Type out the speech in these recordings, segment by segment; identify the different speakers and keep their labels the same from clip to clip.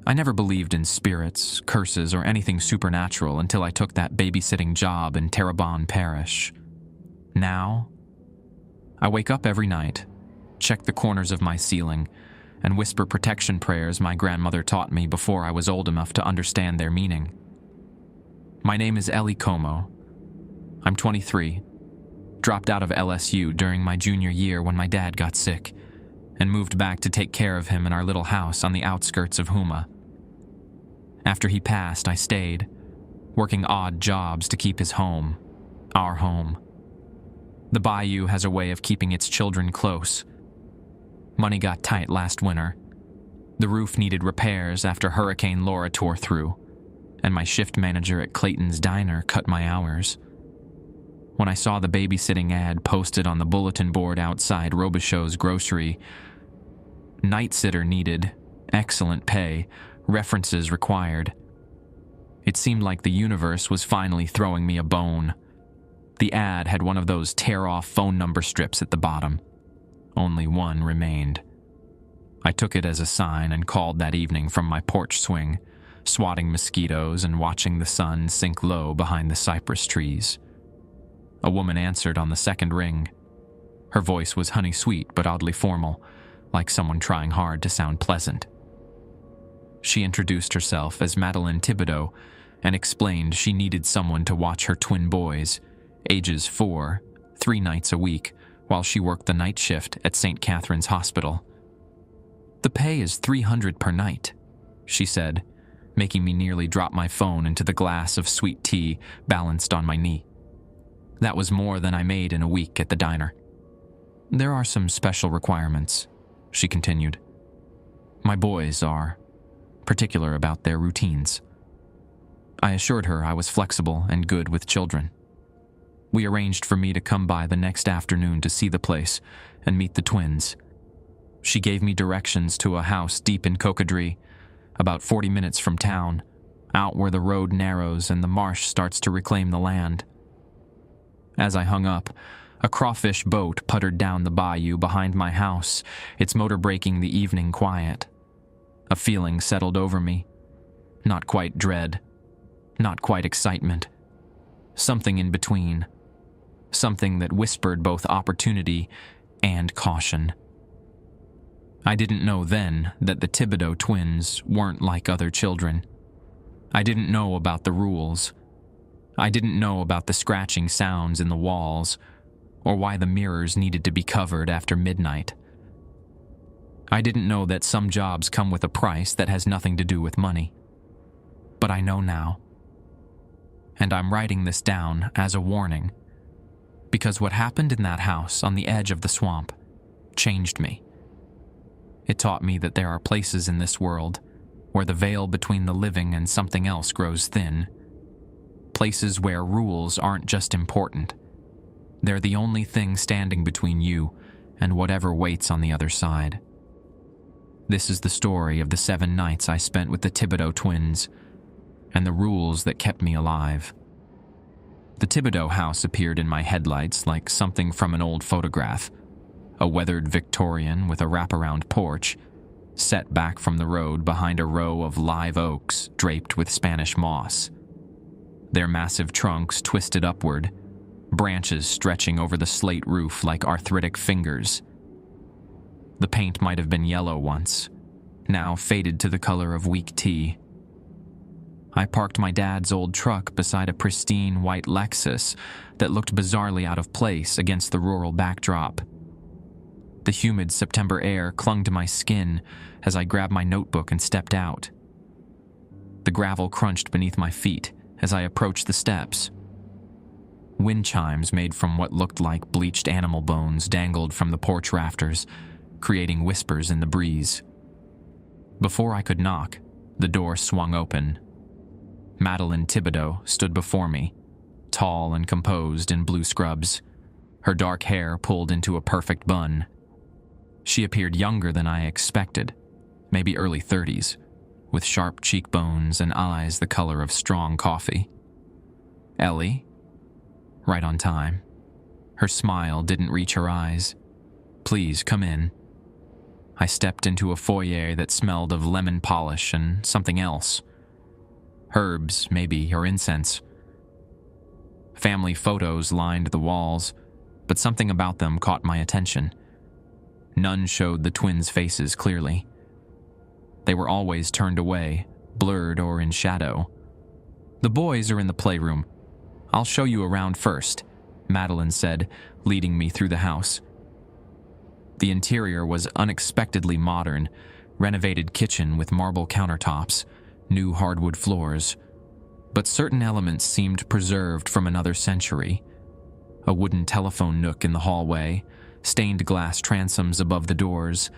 Speaker 1: I never believed in spirits, curses, or anything supernatural until I took that babysitting job in Terrebonne Parish. Now, I wake up every night, check the corners of my ceiling, and whisper protection prayers my grandmother taught me before I was old enough to understand their meaning. My name is Ellie Como. I'm 23, dropped out of LSU during my junior year when my dad got sick, and moved back to take care of him in our little house on the outskirts of Houma. After he passed, I stayed, working odd jobs to keep his home, our home. The bayou has a way of keeping its children close. Money got tight last winter. The roof needed repairs after Hurricane Laura tore through, and my shift manager at Clayton's Diner cut my hours. When I saw the babysitting ad posted on the bulletin board outside Robichaud's grocery, night sitter needed, excellent pay, references required. It seemed like the universe was finally throwing me a bone. The ad had one of those tear-off phone number strips at the bottom. Only one remained. I took it as a sign and called that evening from my porch swing, swatting mosquitoes and watching the sun sink low behind the cypress trees. A woman answered on the second ring. Her voice was honey-sweet but oddly formal, like someone trying hard to sound pleasant. She introduced herself as Madeline Thibodeau and explained she needed someone to watch her twin boys, ages 4, 3 nights a week, while she worked the night shift at St. Catherine's Hospital. "The pay is $300 per night," she said, making me nearly drop my phone into the glass of sweet tea balanced on my knee. That was more than I made in a week at the diner. "There are some special requirements," she continued. "My boys are particular about their routines." I assured her I was flexible and good with children. We arranged for me to come by the next afternoon to see the place and meet the twins. She gave me directions to a house deep in Cocodrie, about 40 minutes from town, out where the road narrows and the marsh starts to reclaim the land. As I hung up, a crawfish boat puttered down the bayou behind my house, its motor breaking the evening quiet. A feeling settled over me. Not quite dread, not quite excitement. Something in between. Something that whispered both opportunity and caution. I didn't know then that the Thibodeau twins weren't like other children. I didn't know about the rules. I didn't know about the scratching sounds in the walls, or why the mirrors needed to be covered after midnight. I didn't know that some jobs come with a price that has nothing to do with money. But I know now. And I'm writing this down as a warning, because what happened in that house on the edge of the swamp changed me. It taught me that there are places in this world where the veil between the living and something else grows thin. Places where rules aren't just important. They're the only thing standing between you and whatever waits on the other side. This is the story of the 7 nights I spent with the Thibodeau twins, and the rules that kept me alive. The Thibodeau house appeared in my headlights like something from an old photograph, a weathered Victorian with a wraparound porch, set back from the road behind a row of live oaks draped with Spanish moss. Their massive trunks twisted upward, branches stretching over the slate roof like arthritic fingers. The paint might have been yellow once, now faded to the color of weak tea. I parked my dad's old truck beside a pristine white Lexus that looked bizarrely out of place against the rural backdrop. The humid September air clung to my skin as I grabbed my notebook and stepped out. The gravel crunched beneath my feet as I approached the steps. Wind chimes made from what looked like bleached animal bones dangled from the porch rafters, creating whispers in the breeze. Before I could knock, the door swung open. Madeline Thibodeau stood before me, tall and composed in blue scrubs, her dark hair pulled into a perfect bun. She appeared younger than I expected, maybe early 30s, with sharp cheekbones and eyes the color of strong coffee. "Ellie?" Right on time. Her smile didn't reach her eyes. "Please, come in." I stepped into a foyer that smelled of lemon polish and something else. Herbs, maybe, or incense. Family photos lined the walls, but something about them caught my attention. None showed the twins' faces clearly. They were always turned away, blurred or in shadow. "The boys are in the playroom. I'll show you around first," Madeline said, leading me through the house. The interior was unexpectedly modern, renovated kitchen with marble countertops, new hardwood floors, but certain elements seemed preserved from another century. A wooden telephone nook in the hallway, stained glass transoms above the doors,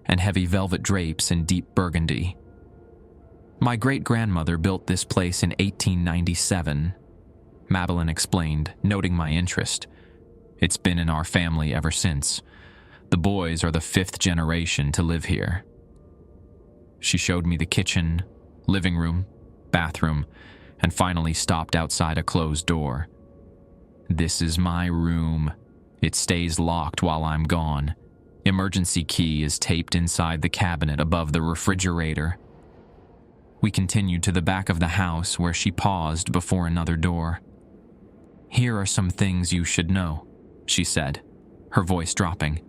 Speaker 1: and heavy velvet drapes in deep burgundy. "My great-grandmother built this place in 1897, Madeline explained, noting my interest. "It's been in our family ever since. The boys are the 5th generation to live here." She showed me the kitchen, living room, bathroom, and finally stopped outside a closed door. "This is my room. It stays locked while I'm gone. Emergency key is taped inside the cabinet above the refrigerator." We continued to the back of the house where she paused before another door. "Here are some things you should know," she said, her voice dropping.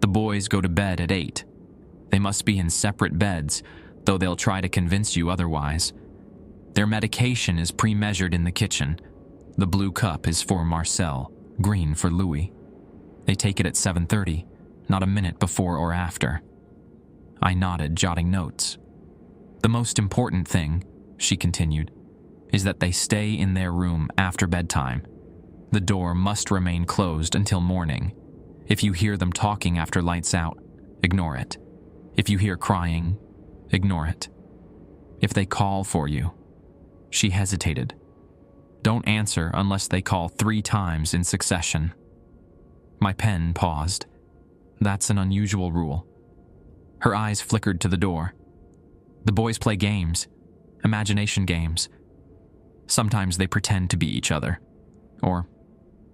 Speaker 1: "The boys go to bed at 8. They must be in separate beds, though they'll try to convince you otherwise. Their medication is pre-measured in the kitchen. The blue cup is for Marcel, green for Louis. They take it at 7:30, not a minute before or after." I nodded, jotting notes. "The most important thing," she continued, "is that they stay in their room after bedtime. The door must remain closed until morning. If you hear them talking after lights out, ignore it. If you hear crying, ignore it. If they call for you," she hesitated, "don't answer unless they call 3 times in succession." My pen paused. That's an unusual rule. Her eyes flickered to the door. "The boys play games, imagination games. Sometimes they pretend to be each other, or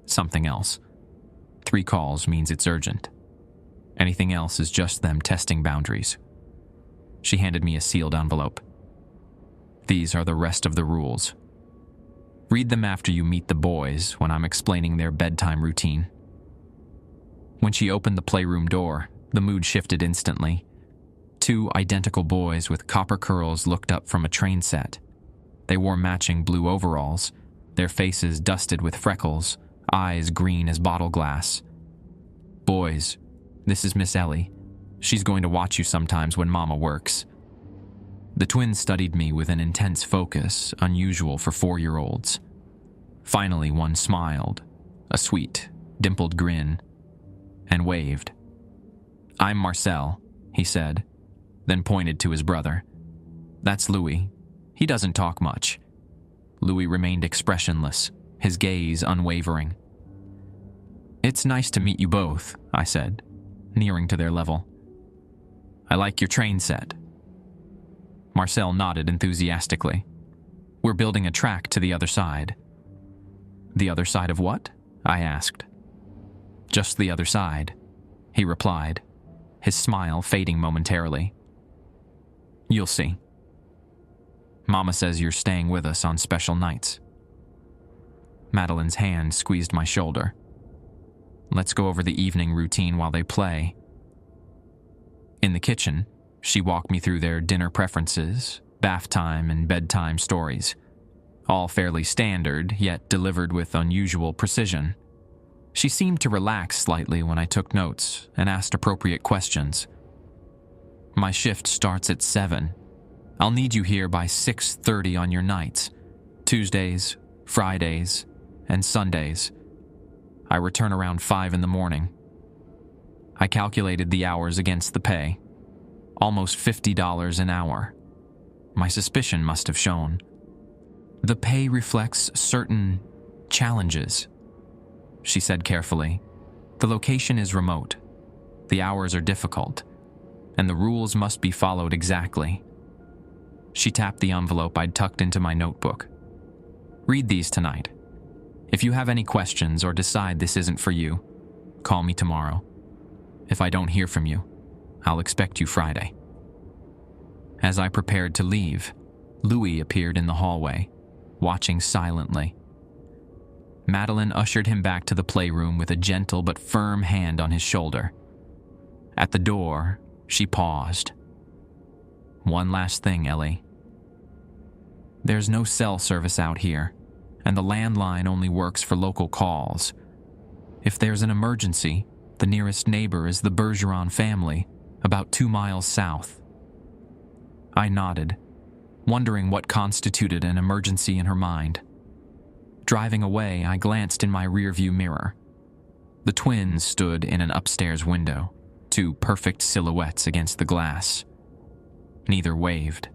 Speaker 1: something else. 3 calls means it's urgent. Anything else is just them testing boundaries." She handed me a sealed envelope. "These are the rest of the rules. Read them after you meet the boys when I'm explaining their bedtime routine." When she opened the playroom door, the mood shifted instantly. 2 identical boys with copper curls looked up from a train set. They wore matching blue overalls, their faces dusted with freckles, eyes green as bottle glass. "Boys, this is Miss Ellie. She's going to watch you sometimes when Mama works." The twins studied me with an intense focus, unusual for 4-year-olds. Finally, one smiled, a sweet, dimpled grin, and waved. "I'm Marcel," he said, then pointed to his brother. "That's Louis. He doesn't talk much." Louis remained expressionless, his gaze unwavering. "It's nice to meet you both," I said, nearing to their level. "I like your train set." Marcel nodded enthusiastically. "We're building a track to the other side." "The other side of what?" I asked. "Just the other side," he replied, his smile fading momentarily. "You'll see. Mama says you're staying with us on special nights." Madeline's hand squeezed my shoulder. "Let's go over the evening routine while they play." In the kitchen, she walked me through their dinner preferences, bath time, and bedtime stories. All fairly standard, yet delivered with unusual precision. She seemed to relax slightly when I took notes and asked appropriate questions. "My shift starts at 7. I'll need you here by 6:30 on your nights, Tuesdays, Fridays, and Sundays. I return around 5 in the morning." I calculated the hours against the pay. Almost $50 an hour. My suspicion must have shown. "The pay reflects certain challenges," she said carefully. "The location is remote. The hours are difficult. And the rules must be followed exactly." She tapped the envelope I'd tucked into my notebook. "Read these tonight. If you have any questions or decide this isn't for you, call me tomorrow. If I don't hear from you, I'll expect you Friday." As I prepared to leave, Louis appeared in the hallway, watching silently. Madeline ushered him back to the playroom with a gentle but firm hand on his shoulder. At the door, she paused. "One last thing, Ellie. There's no cell service out here, and the landline only works for local calls. If there's an emergency, the nearest neighbor is the Bergeron family, about 2 miles south." I nodded, wondering what constituted an emergency in her mind. Driving away, I glanced in my rearview mirror. The twins stood in an upstairs window, 2 perfect silhouettes against the glass. Neither waved.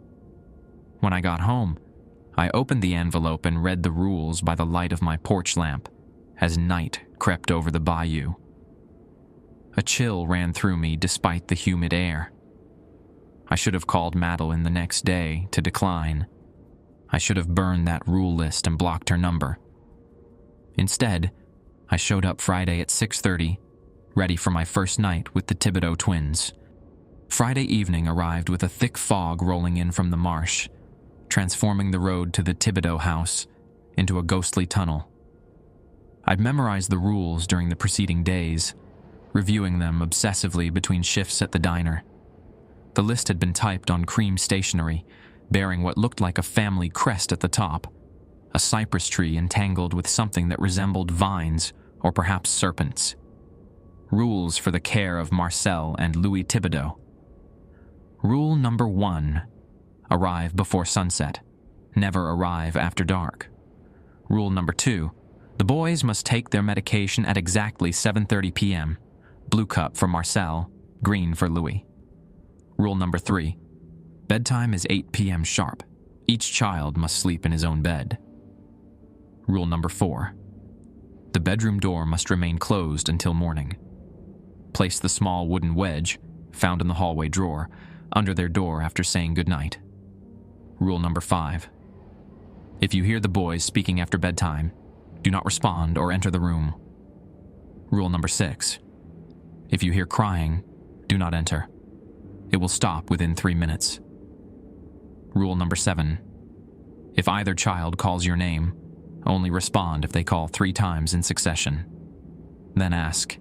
Speaker 1: When I got home, I opened the envelope and read the rules by the light of my porch lamp as night crept over the bayou. A chill ran through me despite the humid air. I should have called Madeline the next day to decline. I should have burned that rule list and blocked her number. Instead, I showed up Friday at 6:30, ready for my first night with the Thibodeau twins. Friday evening arrived with a thick fog rolling in from the marsh, transforming the road to the Thibodeau house into a ghostly tunnel. I'd memorized the rules during the preceding days, reviewing them obsessively between shifts at the diner. The list had been typed on cream stationery, bearing what looked like a family crest at the top, a cypress tree entangled with something that resembled vines or perhaps serpents. Rules for the care of Marcel and Louis Thibodeau. Rule number 1, arrive before sunset. Never arrive after dark. Rule number 2, the boys must take their medication at exactly 7:30 p.m. Blue cup for Marcel, green for Louis. Rule number 3, bedtime is 8 p.m. sharp. Each child must sleep in his own bed. Rule number 4, the bedroom door must remain closed until morning. Place the small wooden wedge, found in the hallway drawer, under their door after saying goodnight. Rule number 5, if you hear the boys speaking after bedtime, do not respond or enter the room. Rule number 6, if you hear crying, do not enter. It will stop within 3 minutes. Rule number 7, if either child calls your name, only respond if they call 3 times in succession. Then ask,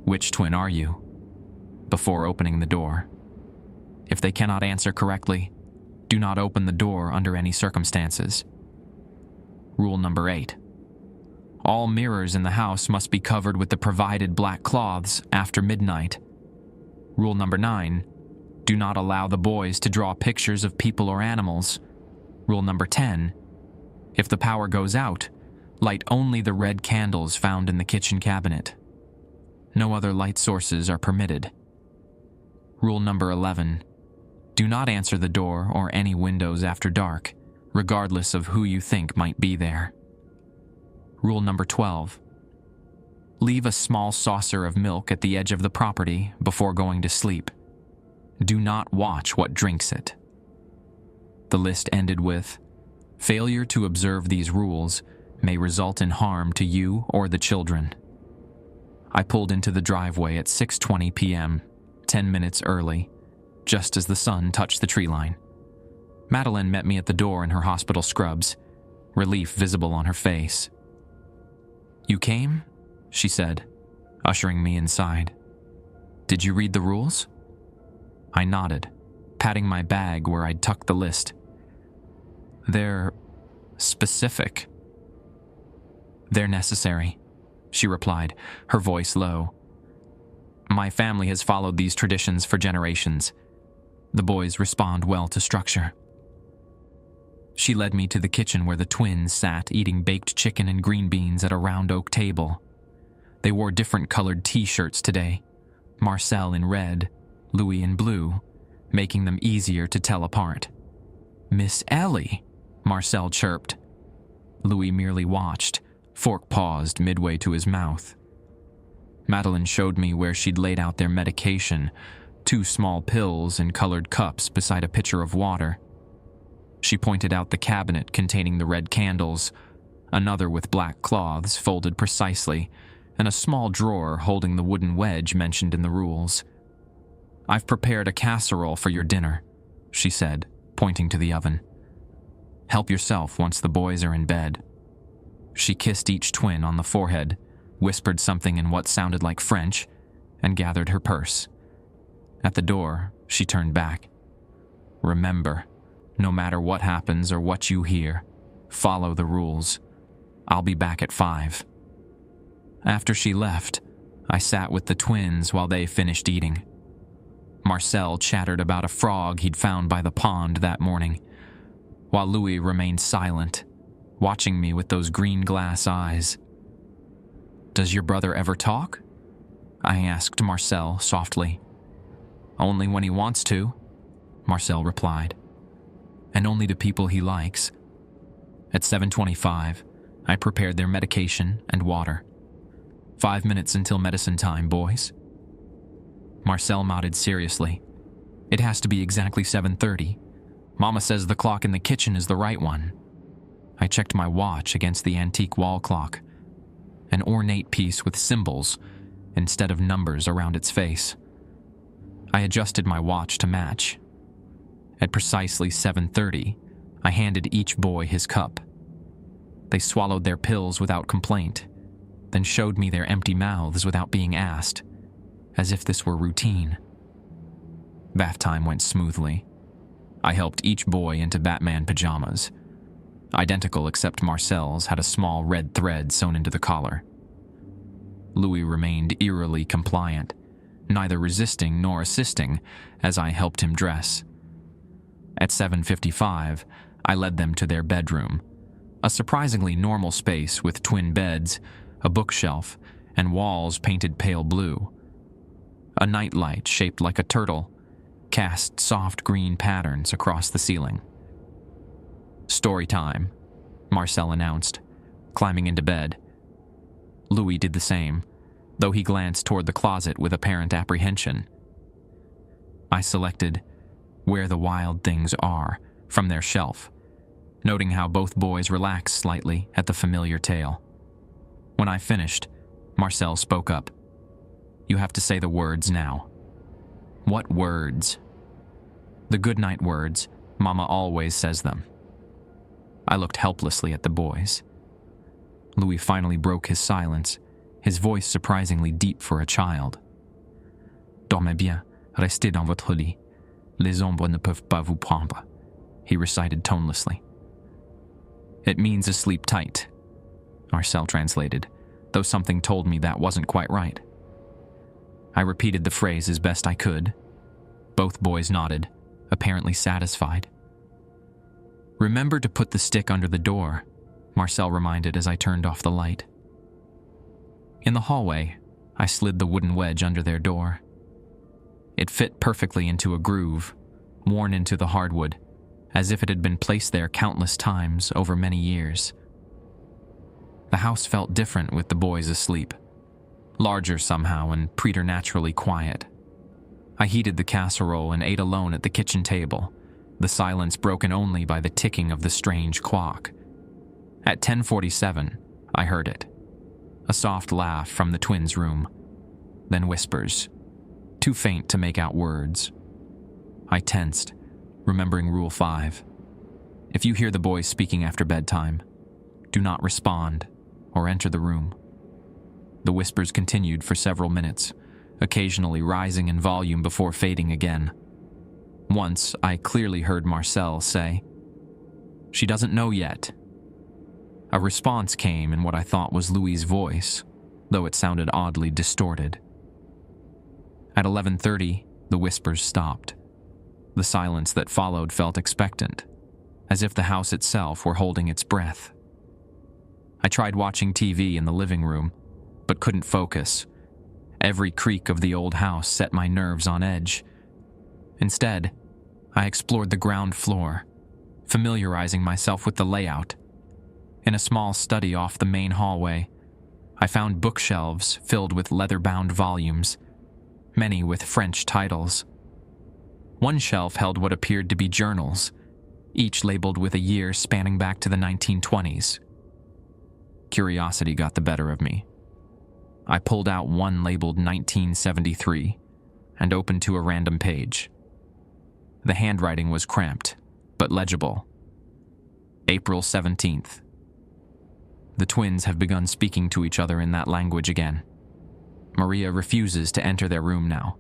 Speaker 1: "Which twin are you?" before opening the door. If they cannot answer correctly, do not open the door under any circumstances. Rule number 8, all mirrors in the house must be covered with the provided black cloths after midnight. Rule number 9, do not allow the boys to draw pictures of people or animals. Rule number 10, if the power goes out, light only the red candles found in the kitchen cabinet. No other light sources are permitted. Rule number 11, do not answer the door or any windows after dark, regardless of who you think might be there. Rule number 12, leave a small saucer of milk at the edge of the property before going to sleep. Do not watch what drinks it. The list ended with, failure to observe these rules may result in harm to you or the children. I pulled into the driveway at 6:20 p.m., 10 minutes early, just as the sun touched the tree line. Madeline met me at the door in her hospital scrubs, relief visible on her face. "You came?" she said, ushering me inside. "Did you read the rules?" I nodded, patting my bag where I'd tucked the list. "They're specific." "They're necessary," she replied, her voice low. "My family has followed these traditions for generations. The boys respond well to structure." She led me to the kitchen where the twins sat eating baked chicken and green beans at a round oak table. They wore different colored t-shirts today, Marcel in red, Louis in blue, making them easier to tell apart. "Miss Ellie," Marcel chirped. Louis merely watched, fork paused midway to his mouth. Madeline showed me where she'd laid out their medication, 2 small pills in colored cups beside a pitcher of water. She pointed out the cabinet containing the red candles, another with black cloths folded precisely, and a small drawer holding the wooden wedge mentioned in the rules. "I've prepared a casserole for your dinner," she said, pointing to the oven. "Help yourself once the boys are in bed." She kissed each twin on the forehead, whispered something in what sounded like French, and gathered her purse. At the door, she turned back. "Remember, no matter what happens or what you hear, follow the rules. I'll be back at 5. After she left, I sat with the twins while they finished eating. Marcel chattered about a frog he'd found by the pond that morning, while Louis remained silent, watching me with those green glass eyes. "Does your brother ever talk?" I asked Marcel softly. "Only when he wants to," Marcel replied. "And only to people he likes." At 7:25, I prepared their medication and water. 5 minutes until medicine time, boys." Marcel nodded seriously. "It has to be exactly 7:30. Mama says the clock in the kitchen is the right one." I checked my watch against the antique wall clock, an ornate piece with symbols instead of numbers around its face. I adjusted my watch to match. At precisely 7:30, I handed each boy his cup. They swallowed their pills without complaint, then showed me their empty mouths without being asked, as if this were routine. Bath time went smoothly. I helped each boy into Batman pajamas. Identical except Marcel's had a small red thread sewn into the collar. Louis remained eerily compliant, neither resisting nor assisting as I helped him dress. At 7:55, I led them to their bedroom, a surprisingly normal space with twin beds, a bookshelf, and walls painted pale blue. A nightlight shaped like a turtle cast soft green patterns across the ceiling. "Story time," Marcel announced, climbing into bed. Louis did the same, though he glanced toward the closet with apparent apprehension. I selected "Where the Wild Things Are" from their shelf, noting how both boys relaxed slightly at the familiar tale. When I finished, Marcel spoke up. "You have to say the words now." "What words?" "The goodnight words. Mama always says them." I looked helplessly at the boys. Louis finally broke his silence, his voice surprisingly deep for a child. "Dormez bien, restez dans votre lit. Les ombres ne peuvent pas vous prendre," he recited tonelessly. "It means asleep tight," Marcel translated, though something told me that wasn't quite right. I repeated the phrase as best I could. Both boys nodded, apparently satisfied. "Remember to put the stick under the door," Marcel reminded as I turned off the light. In the hallway, I slid the wooden wedge under their door. It fit perfectly into a groove, worn into the hardwood, as if it had been placed there countless times over many years. The house felt different with the boys asleep, larger somehow and preternaturally quiet. I heated the casserole and ate alone at the kitchen table, the silence broken only by the ticking of the strange clock. At 10:47, I heard it. A soft laugh from the twins' room, then whispers, too faint to make out words. I tensed, remembering Rule 5. If you hear the boys speaking after bedtime, do not respond or enter the room. The whispers continued for several minutes, occasionally rising in volume before fading again. Once, I clearly heard Marcel say, "She doesn't know yet." A response came in what I thought was Louis's voice, though it sounded oddly distorted. At 11:30, the whispers stopped. The silence that followed felt expectant, as if the house itself were holding its breath. I tried watching TV in the living room, but couldn't focus. Every creak of the old house set my nerves on edge. Instead, I explored the ground floor, familiarizing myself with the layout. In a small study off the main hallway, I found bookshelves filled with leather-bound volumes, many with French titles. One shelf held what appeared to be journals, each labeled with a year spanning back to the 1920s. Curiosity got the better of me. I pulled out one labeled 1973, and opened to a random page. The handwriting was cramped, but legible. April 17th. The twins have begun speaking to each other in that language again. Maria refuses to enter their room now.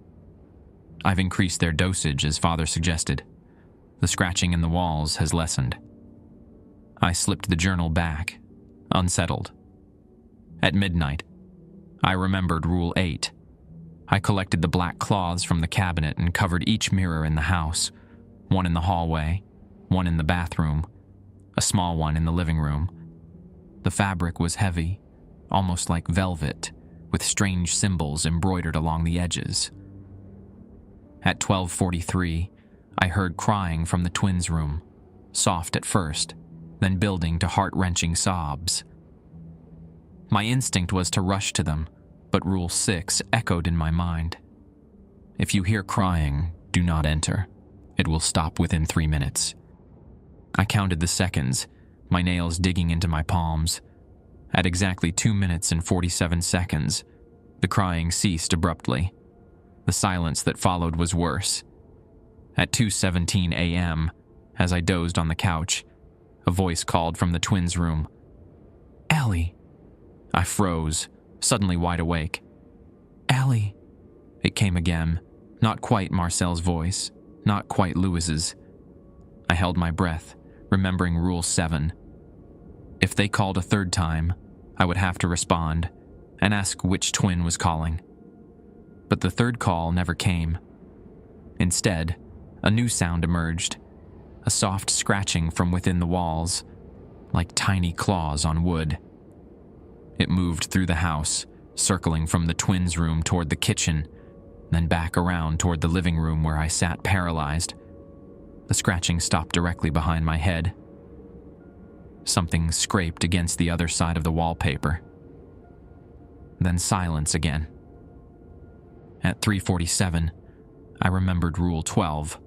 Speaker 1: I've increased their dosage, as Father suggested. The scratching in the walls has lessened. I slipped the journal back, unsettled. At midnight, I remembered Rule 8. I collected the black cloths from the cabinet and covered each mirror in the house, one in the hallway, one in the bathroom, a small one in the living room. The fabric was heavy, almost like velvet, with strange symbols embroidered along the edges. At 12:43, I heard crying from the twins' room, soft at first, then building to heart-wrenching sobs. My instinct was to rush to them, but Rule 6 echoed in my mind. If you hear crying, do not enter. It will stop within 3 minutes. I counted the seconds, my nails digging into my palms. At exactly 2 minutes and 47 seconds, the crying ceased abruptly. The silence that followed was worse. At 2:17 a.m., as I dozed on the couch, a voice called from the twins' room. "Allie." I froze, suddenly wide awake. "Allie." It came again, not quite Marcel's voice, not quite Louis's. I held my breath, remembering Rule 7. If they called a third time, I would have to respond and ask which twin was calling. But the third call never came. Instead, a new sound emerged, a soft scratching from within the walls, like tiny claws on wood. It moved through the house, circling from the twins' room toward the kitchen, then back around toward the living room where I sat paralyzed. The scratching stopped directly behind my head. Something scraped against the other side of the wallpaper. Then silence again. At 3:47, I remembered Rule 12.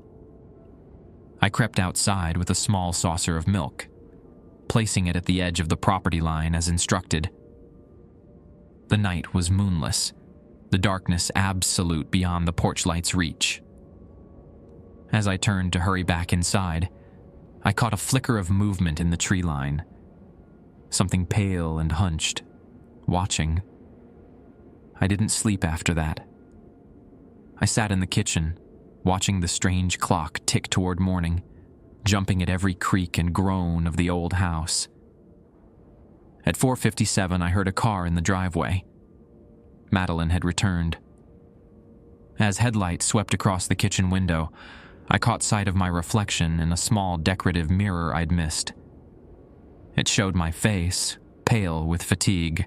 Speaker 1: I crept outside with a small saucer of milk, placing it at the edge of the property line as instructed. The night was moonless, the darkness absolute beyond the porch light's reach. As I turned to hurry back inside, I caught a flicker of movement in the tree line. Something pale and hunched, watching. I didn't sleep after that. I sat in the kitchen, watching the strange clock tick toward morning, jumping at every creak and groan of the old house. At 4:57, I heard a car in the driveway. Madeline had returned. As headlights swept across the kitchen window, I caught sight of my reflection in a small decorative mirror I'd missed. It showed my face, pale with fatigue,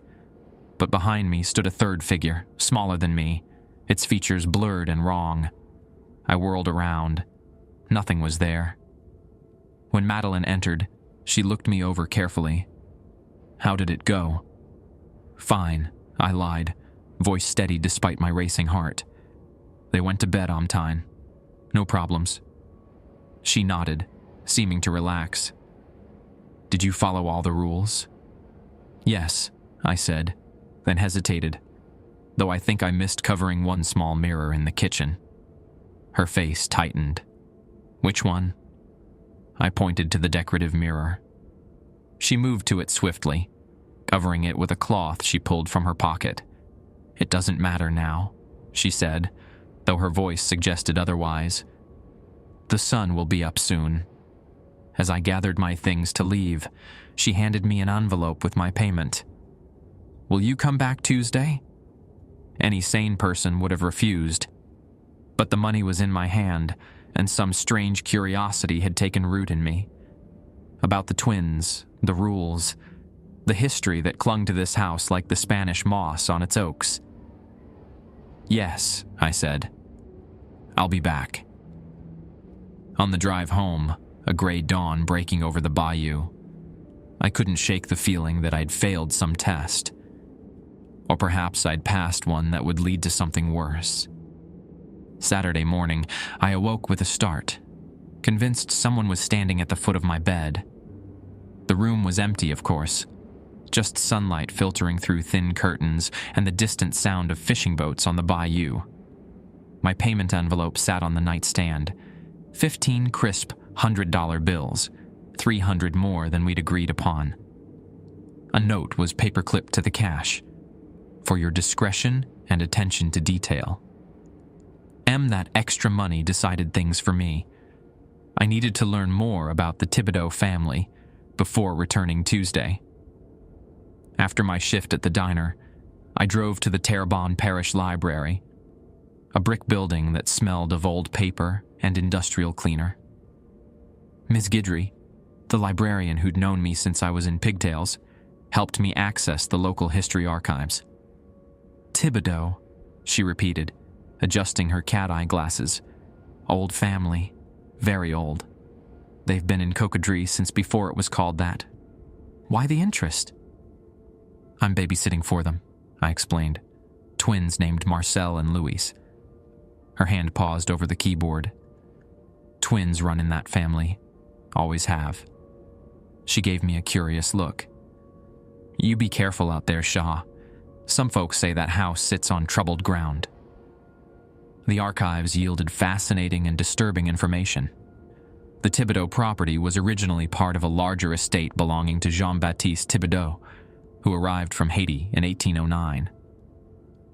Speaker 1: but behind me stood a third figure, smaller than me, its features blurred and wrong. I whirled around. Nothing was there. When Madeline entered, she looked me over carefully. "How did it go?" "Fine," I lied, voice steady despite my racing heart. "They went to bed on time. No problems." She nodded, seeming to relax. "Did you follow all the rules?" "Yes," I said, then hesitated, though I think I missed covering one small mirror in the kitchen. Her face tightened. "Which one?" I pointed to the decorative mirror. She moved to it swiftly, covering it with a cloth she pulled from her pocket. "It doesn't matter now," she said, though her voice suggested otherwise. "The sun will be up soon." As I gathered my things to leave, she handed me an envelope with my payment. "Will you come back Tuesday?" Any sane person would have refused, but the money was in my hand, and some strange curiosity had taken root in me. About the twins, the rules, the history that clung to this house like the Spanish moss on its oaks. "Yes," I said. "I'll be back." On the drive home, a gray dawn breaking over the bayou, I couldn't shake the feeling that I'd failed some test. Or perhaps I'd passed one that would lead to something worse. Saturday morning, I awoke with a start, convinced someone was standing at the foot of my bed. The room was empty, of course, just sunlight filtering through thin curtains and the distant sound of fishing boats on the bayou. My payment envelope sat on the nightstand. 15 crisp $100 bills, 300 more than we'd agreed upon. A note was paperclipped to the cash. For your discretion and attention to detail. That extra money decided things for me. I needed to learn more about the Thibodeau family before returning Tuesday. After my shift at the diner, I drove to the Terrebonne Parish Library, a brick building that smelled of old paper and industrial cleaner. Ms. Guidry, the librarian who'd known me since I was in pigtails, helped me access the local history archives. Thibodeau, she repeated, adjusting her cat-eye glasses. Old family, very old. They've been in Cocodrie since before it was called that. Why the interest? I'm babysitting for them, I explained. Twins named Marcel and Louis. Her hand paused over the keyboard. Twins run in that family. Always have. She gave me a curious look. You be careful out there, Shaw. Some folks say that house sits on troubled ground. The archives yielded fascinating and disturbing information. The Thibodeau property was originally part of a larger estate belonging to Jean-Baptiste Thibodeau, who arrived from Haiti in 1809.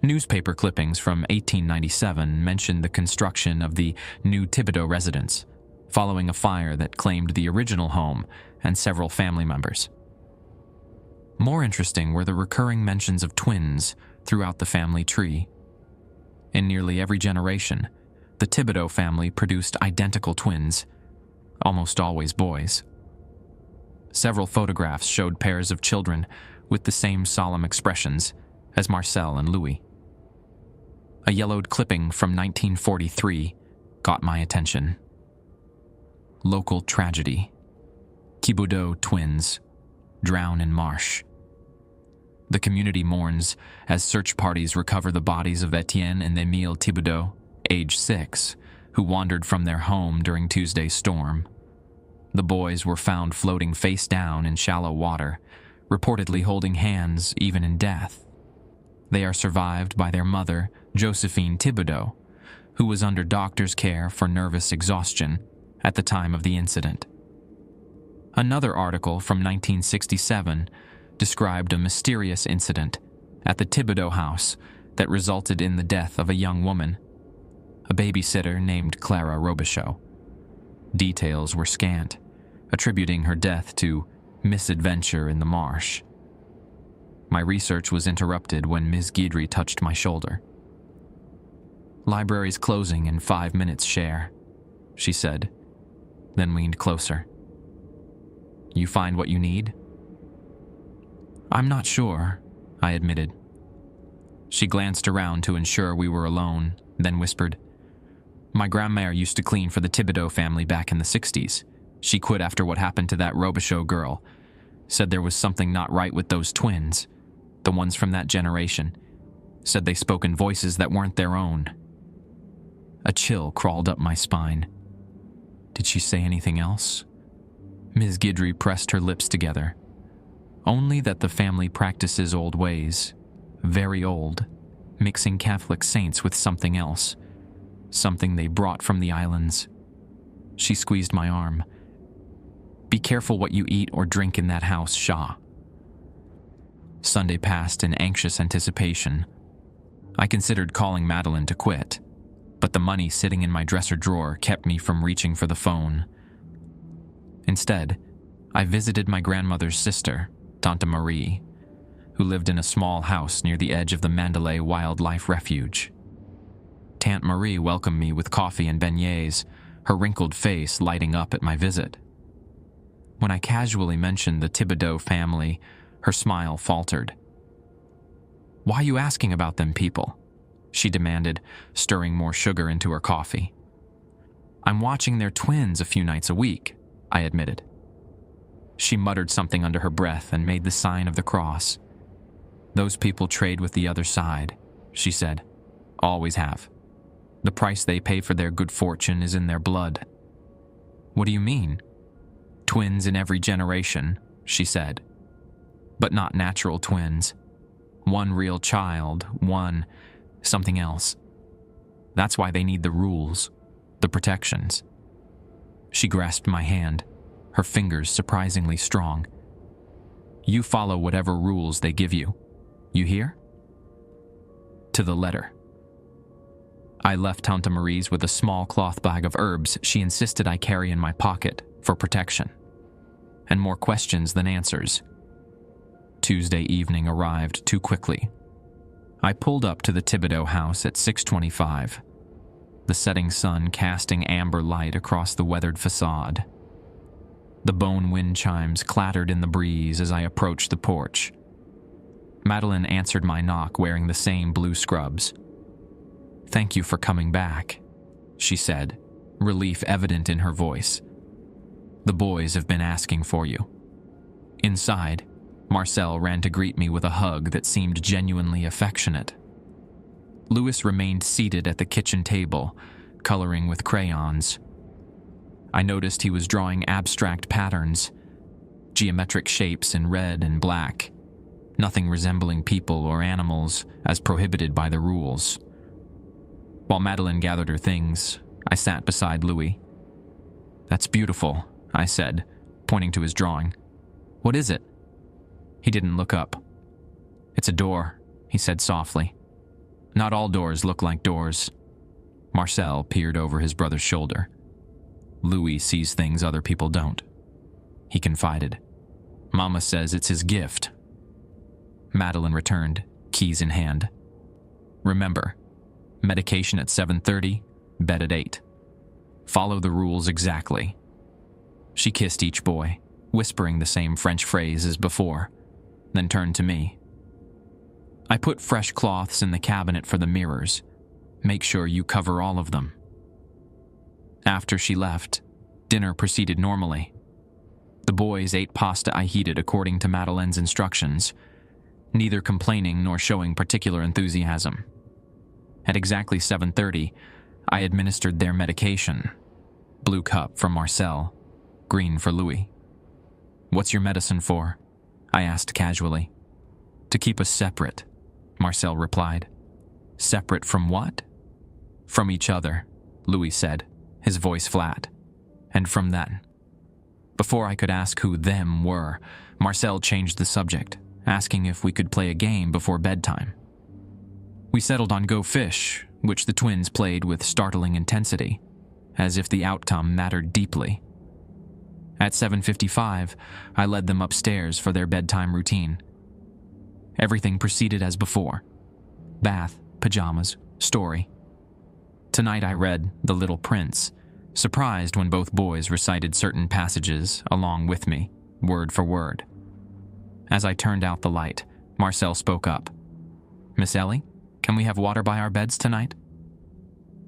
Speaker 1: Newspaper clippings from 1897 mentioned the construction of the new Thibodeau residence, following a fire that claimed the original home and several family members. More interesting were the recurring mentions of twins throughout the family tree. In nearly every generation, the Thibodeau family produced identical twins, almost always boys. Several photographs showed pairs of children with the same solemn expressions as Marcel and Louis. A yellowed clipping from 1943 got my attention. Local tragedy. Thibodeau twins drown in marsh. The community mourns as search parties recover the bodies of Etienne and Émile Thibodeau, age 6, who wandered from their home during Tuesday's storm. The boys were found floating face down in shallow water, reportedly holding hands even in death. They are survived by their mother, Josephine Thibodeau, who was under doctor's care for nervous exhaustion at the time of the incident. Another article from 1967 described a mysterious incident at the Thibodeau house that resulted in the death of a young woman, a babysitter named Clara Robichaud. Details were scant, attributing her death to misadventure in the marsh. My research was interrupted when Ms. Guidry touched my shoulder. Library's closing in 5 minutes, Cher, she said, then leaned closer. You find what you need? I'm not sure, I admitted. She glanced around to ensure we were alone, then whispered, My grandmère used to clean for the Thibodeau family back in the 60s. She quit after what happened to that Robichaud girl. Said there was something not right with those twins, the ones from that generation. Said they spoke in voices that weren't their own. A chill crawled up my spine. Did she say anything else? Ms. Guidry pressed her lips together. Only that the family practices old ways, very old, mixing Catholic saints with something else, something they brought from the islands. She squeezed my arm. Be careful what you eat or drink in that house, Shaw. Sunday passed in anxious anticipation. I considered calling Madeline to quit, but the money sitting in my dresser drawer kept me from reaching for the phone. Instead, I visited my grandmother's sister, Tante Marie, who lived in a small house near the edge of the Mandalay Wildlife Refuge. Tante Marie welcomed me with coffee and beignets, her wrinkled face lighting up at my visit. When I casually mentioned the Thibodeau family, her smile faltered. Why are you asking about them people? She demanded, stirring more sugar into her coffee. I'm watching their twins a few nights a week, I admitted. She muttered something under her breath and made the sign of the cross. Those people trade with the other side, she said. Always have. The price they pay for their good fortune is in their blood. What do you mean? Twins in every generation, she said. But not natural twins. One real child, one something else. That's why they need the rules, the protections. She grasped my hand, her fingers surprisingly strong. You follow whatever rules they give you. You hear? To the letter. I left Tante Marie's with a small cloth bag of herbs she insisted I carry in my pocket for protection. And more questions than answers. Tuesday evening arrived too quickly. I pulled up to the Thibodeau house at 6:25, the setting sun casting amber light across the weathered facade. The bone wind chimes clattered in the breeze as I approached the porch. Madeline answered my knock wearing the same blue scrubs. "Thank you for coming back," she said, relief evident in her voice. "The boys have been asking for you." Inside, Marcel ran to greet me with a hug that seemed genuinely affectionate. Louis remained seated at the kitchen table, coloring with crayons. I noticed he was drawing abstract patterns, geometric shapes in red and black, nothing resembling people or animals as prohibited by the rules. While Madeline gathered her things, I sat beside Louis. "That's beautiful," I said, pointing to his drawing. "What is it?" He didn't look up. "It's a door," he said softly. "Not all doors look like doors." Marcel peered over his brother's shoulder. "Louis sees things other people don't," he confided. "Mama says it's his gift." Madeline returned, keys in hand. "Remember, medication at 7:30, bed at 8. Follow the rules exactly." She kissed each boy, whispering the same French phrase as before, then turned to me. "I put fresh cloths in the cabinet for the mirrors. Make sure you cover all of them." After she left, dinner proceeded normally. The boys ate pasta I heated according to Madeleine's instructions, neither complaining nor showing particular enthusiasm. At exactly 7:30, I administered their medication. Blue cup for Marcel, green for Louis. "What's your medicine for?" I asked casually. "To keep us separate," Marcel replied. "Separate from what?" "From each other," Louis said, his voice flat. "And from then." Before I could ask who them were, Marcel changed the subject, asking if we could play a game before bedtime. We settled on Go Fish, which the twins played with startling intensity, as if the outcome mattered deeply. At 7:55, I led them upstairs for their bedtime routine. Everything proceeded as before. Bath, pajamas, story. Tonight I read The Little Prince, surprised when both boys recited certain passages along with me, word for word. As I turned out the light, Marcel spoke up. "Miss Ellie, can we have water by our beds tonight?"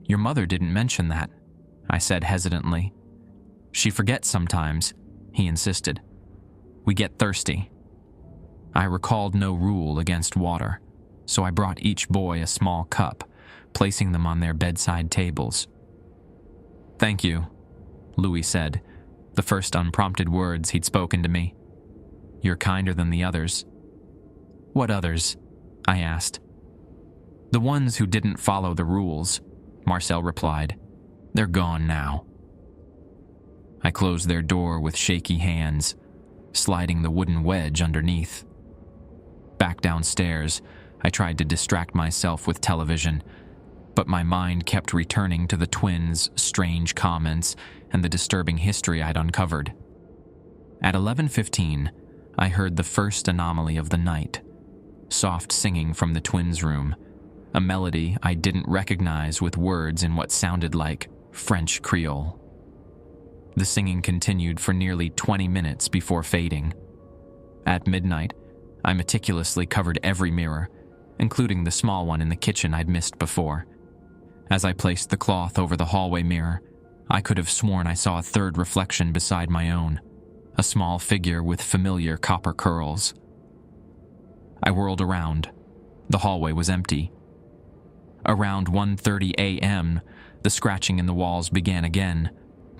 Speaker 1: "Your mother didn't mention that," I said hesitantly. "She forgets sometimes," he insisted. "We get thirsty." I recalled no rule against water, so I brought each boy a small cup, placing them on their bedside tables. "Thank you," Louis said, the first unprompted words he'd spoken to me. "You're kinder than the others." "What others?" I asked. "The ones who didn't follow the rules," Marcel replied. "They're gone now." I closed their door with shaky hands, sliding the wooden wedge underneath. Back downstairs, I tried to distract myself with television, but my mind kept returning to the twins' strange comments and the disturbing history I'd uncovered. At 11:15, I heard the first anomaly of the night, soft singing from the twins' room, a melody I didn't recognize with words in what sounded like French Creole. The singing continued for nearly 20 minutes before fading. At midnight, I meticulously covered every mirror, including the small one in the kitchen I'd missed before. As I placed the cloth over the hallway mirror, I could have sworn I saw a third reflection beside my own, a small figure with familiar copper curls. I whirled around. The hallway was empty. Around 1:30 a.m., the scratching in the walls began again,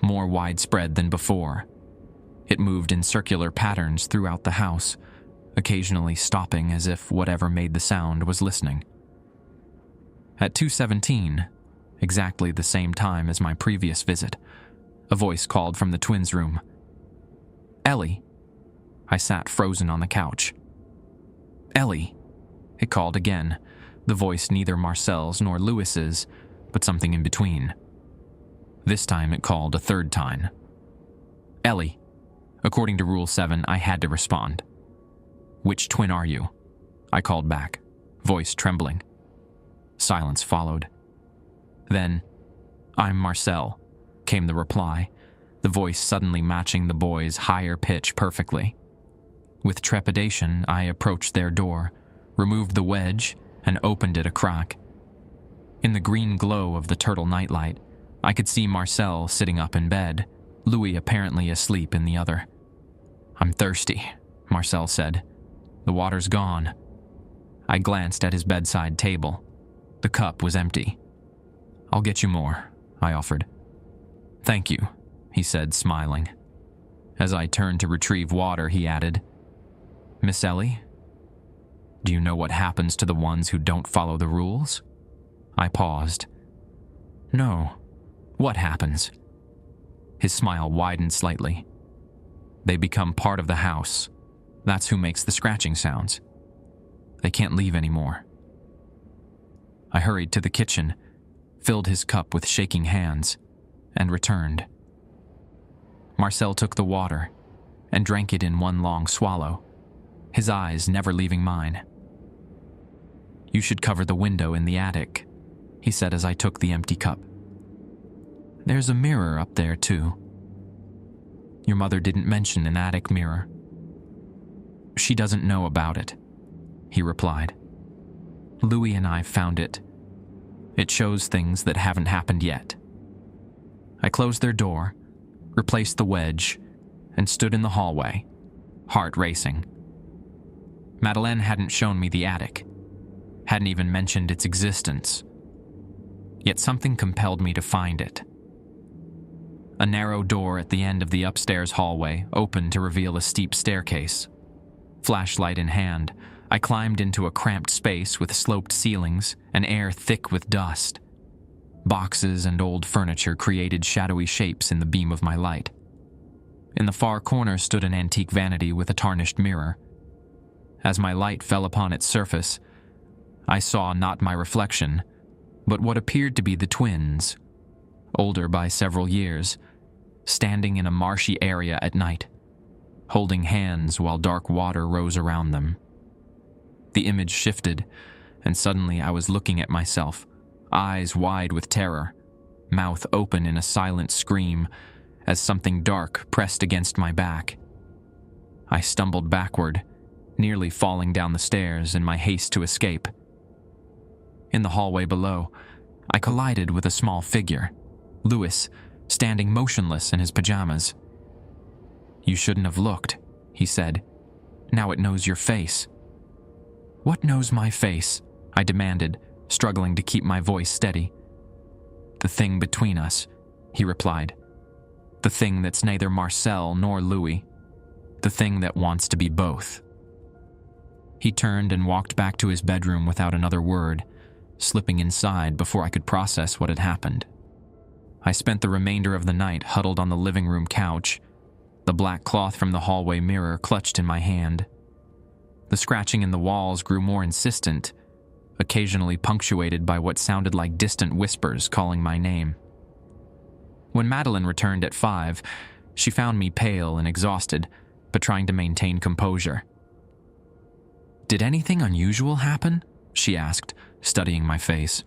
Speaker 1: more widespread than before. It moved in circular patterns throughout the house, occasionally stopping as if whatever made the sound was listening. At 2:17, exactly the same time as my previous visit. A voice called from the twins' room. "Ellie." I sat frozen on the couch. "Ellie," it called again, the voice neither Marcel's nor Louis's, but something in between. This time it called a third time. "Ellie." According to Rule 7, I had to respond. "Which twin are you?" I called back, voice trembling. Silence followed. Then, "I'm Marcel," came the reply, the voice suddenly matching the boy's higher pitch perfectly. With trepidation, I approached their door, removed the wedge, and opened it a crack. In the green glow of the turtle nightlight, I could see Marcel sitting up in bed, Louis apparently asleep in the other. "I'm thirsty," Marcel said. "The water's gone." I glanced at his bedside table. The cup was empty. "I'll get you more," I offered. "Thank you," he said, smiling. As I turned to retrieve water, he added, "Miss Ellie, do you know what happens to the ones who don't follow the rules?" I paused. "No. What happens?" His smile widened slightly. "They become part of the house. That's who makes the scratching sounds. They can't leave anymore." I hurried to the kitchen, filled his cup with shaking hands, and returned. Marcel took the water and drank it in one long swallow, his eyes never leaving mine. "You should cover the window in the attic," he said as I took the empty cup. "There's a mirror up there, too." "Your mother didn't mention an attic mirror." "She doesn't know about it," he replied. "Louis and I found it. It shows things that haven't happened yet." I closed their door, replaced the wedge, and stood in the hallway, heart racing. Madeleine hadn't shown me the attic, hadn't even mentioned its existence. Yet something compelled me to find it. A narrow door at the end of the upstairs hallway opened to reveal a steep staircase. Flashlight in hand, I climbed into a cramped space with sloped ceilings and air thick with dust. Boxes and old furniture created shadowy shapes in the beam of my light. In the far corner stood an antique vanity with a tarnished mirror. As my light fell upon its surface, I saw not my reflection, but what appeared to be the twins, older by several years, standing in a marshy area at night, holding hands while dark water rose around them. The image shifted, and suddenly I was looking at myself, eyes wide with terror, mouth open in a silent scream, as something dark pressed against my back. I stumbled backward, nearly falling down the stairs in my haste to escape. In the hallway below, I collided with a small figure, Louis, standing motionless in his pajamas. "You shouldn't have looked," he said. "Now it knows your face." "What knows my face?" I demanded, struggling to keep my voice steady. "The thing between us," he replied. "The thing that's neither Marcel nor Louis. The thing that wants to be both." He turned and walked back to his bedroom without another word, slipping inside before I could process what had happened. I spent the remainder of the night huddled on the living room couch, the black cloth from the hallway mirror clutched in my hand. The scratching in the walls grew more insistent, occasionally punctuated by what sounded like distant whispers calling my name. When Madeleine returned at 5, she found me pale and exhausted, but trying to maintain composure. "Did anything unusual happen?" she asked, studying my face.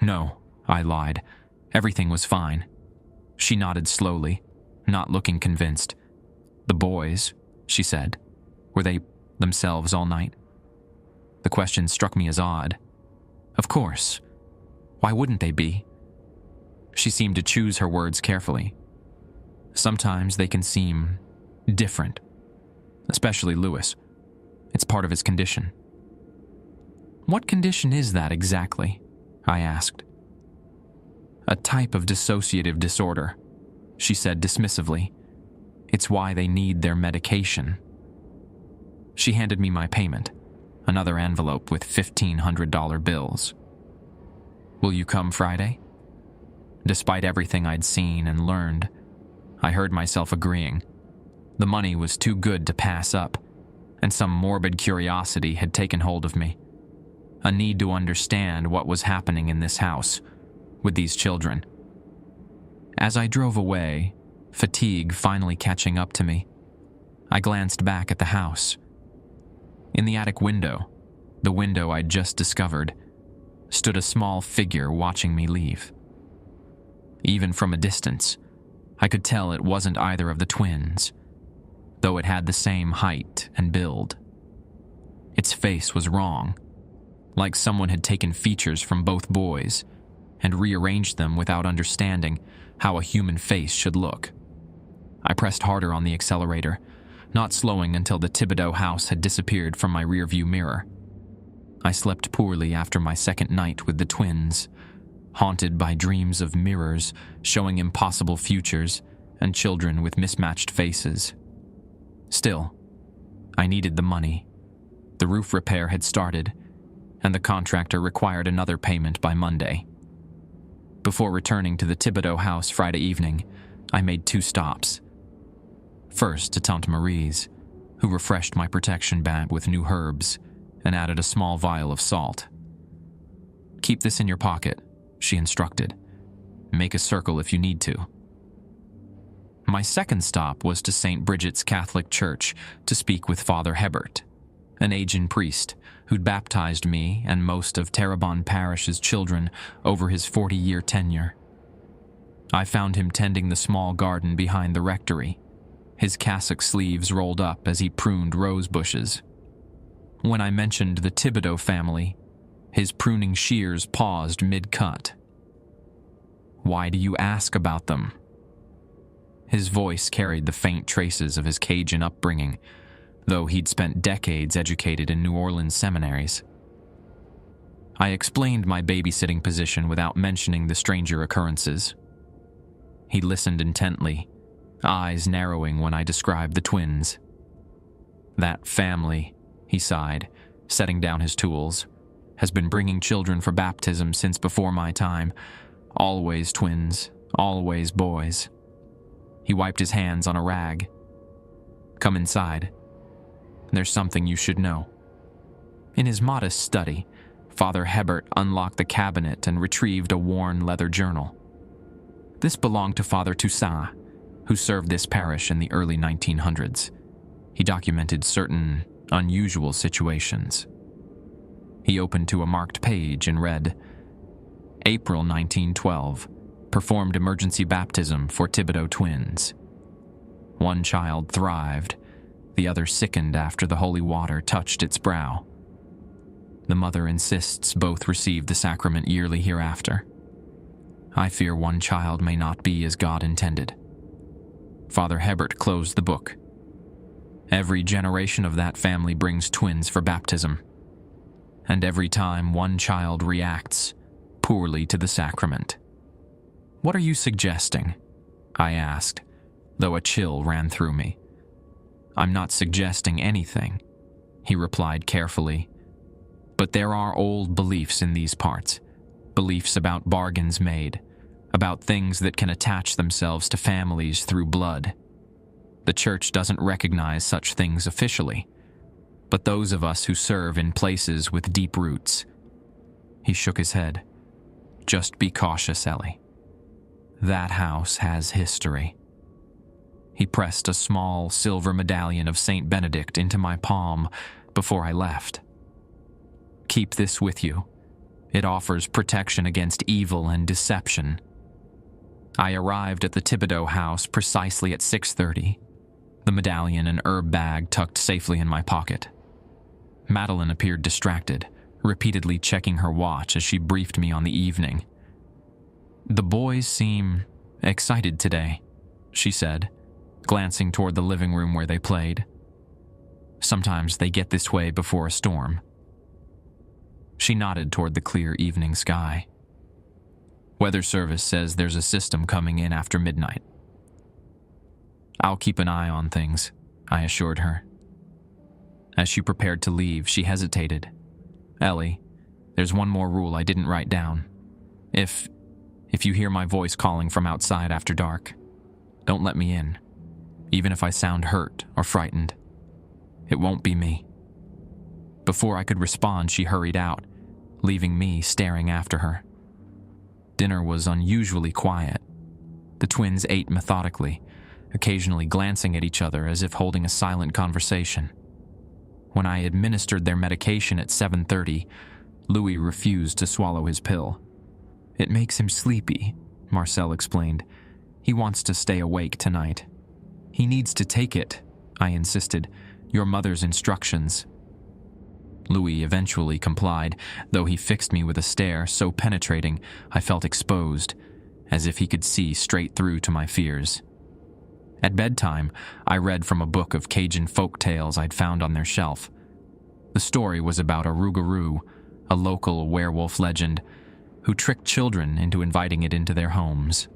Speaker 1: "No," I lied. "Everything was fine." She nodded slowly, not looking convinced. "The boys," she said, "were they themselves all night?" The question struck me as odd. Of course. Why wouldn't they be? She seemed to choose her words carefully. Sometimes they can seem different, especially Louis. It's part of his condition. "What condition is that exactly?" I asked. "A type of dissociative disorder," she said dismissively. "It's why they need their medication." She handed me my payment, another envelope with $1,500 bills. "Will you come Friday?" Despite everything I'd seen and learned, I heard myself agreeing. The money was too good to pass up, and some morbid curiosity had taken hold of me. A need to understand what was happening in this house, with these children. As I drove away, fatigue finally catching up to me, I glanced back at the house. In the attic window, the window I'd just discovered, stood a small figure watching me leave. Even from a distance, I could tell it wasn't either of the twins, though it had the same height and build. Its face was wrong, like someone had taken features from both boys and rearranged them without understanding how a human face should look. I pressed harder on the accelerator, not slowing until the Thibodeau house had disappeared from my rearview mirror. I slept poorly after my second night with the twins, haunted by dreams of mirrors showing impossible futures and children with mismatched faces. Still, I needed the money. The roof repair had started, and the contractor required another payment by Monday. Before returning to the Thibodeau house Friday evening, I made 2 stops. First to Tante Marie's, who refreshed my protection bag with new herbs and added a small vial of salt. "Keep this in your pocket," she instructed. "Make a circle if you need to." My second stop was to St. Bridget's Catholic Church to speak with Father Hebert, an aged priest who'd baptized me and most of Terrebonne Parish's children over his 40-year tenure. I found him tending the small garden behind the rectory, his cassock sleeves rolled up as he pruned rose bushes. When I mentioned the Thibodeau family, his pruning shears paused mid-cut. "Why do you ask about them?" His voice carried the faint traces of his Cajun upbringing, though he'd spent decades educated in New Orleans seminaries. I explained my babysitting position without mentioning the stranger occurrences. He listened intently, eyes narrowing when I described the twins. "That family," he sighed, setting down his tools, "has been bringing children for baptism since before my time. Always twins, always boys." He wiped his hands on a rag. "Come inside. There's something you should know." In his modest study, Father Hebert unlocked the cabinet and retrieved a worn leather journal. This belonged to Father Toussaint, who served this parish in the early 1900s. He documented certain unusual situations. He opened to a marked page and read, "April 1912, performed emergency baptism for Thibodeau twins. One child thrived, the other sickened after the holy water touched its brow. The mother insists both receive the sacrament yearly hereafter. I fear one child may not be as God intended." Father Hebert closed the book. "Every generation of that family brings twins for baptism, and every time one child reacts poorly to the sacrament." "What are you suggesting?" I asked, though a chill ran through me. "I'm not suggesting anything," he replied carefully. "But there are old beliefs in these parts, beliefs about bargains made, about things that can attach themselves to families through blood. The church doesn't recognize such things officially, but those of us who serve in places with deep roots." He shook his head. "Just be cautious, Ellie. That house has history." He pressed a small silver medallion of Saint Benedict into my palm before I left. "Keep this with you. It offers protection against evil and deception." I arrived at the Thibodeau house precisely at 6:30, the medallion and herb bag tucked safely in my pocket. Madeline appeared distracted, repeatedly checking her watch as she briefed me on the evening. "The boys seem excited today," she said, glancing toward the living room where they played. "Sometimes they get this way before a storm." She nodded toward the clear evening sky. "Weather service says there's a system coming in after midnight." "I'll keep an eye on things," I assured her. As she prepared to leave, she hesitated. "Ellie, there's one more rule I didn't write down. If If you hear my voice calling from outside after dark, don't let me in, even if I sound hurt or frightened. It won't be me." Before I could respond, she hurried out, leaving me staring after her. Dinner was unusually quiet. The twins ate methodically, occasionally glancing at each other as if holding a silent conversation. When I administered their medication at 7:30, Louis refused to swallow his pill. "It makes him sleepy," Marcel explained. "He wants to stay awake tonight." "He needs to take it," I insisted. "Your mother's instructions." Louis eventually complied, though he fixed me with a stare so penetrating I felt exposed, as if he could see straight through to my fears. At bedtime, I read from a book of Cajun folk tales I'd found on their shelf. The story was about a rougarou, a local werewolf legend, who tricked children into inviting it into their homes.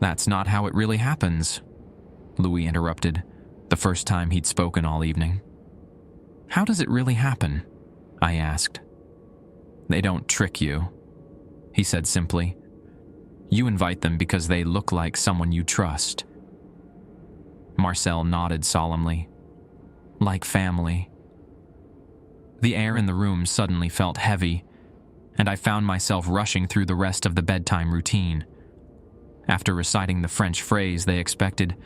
Speaker 1: "That's not how it really happens," Louis interrupted, the first time he'd spoken all evening. "How does it really happen?" I asked. "They don't trick you," he said simply. "You invite them because they look like someone you trust." Marcel nodded solemnly. "Like family." The air in the room suddenly felt heavy, and I found myself rushing through the rest of the bedtime routine. After reciting the French phrase they expected,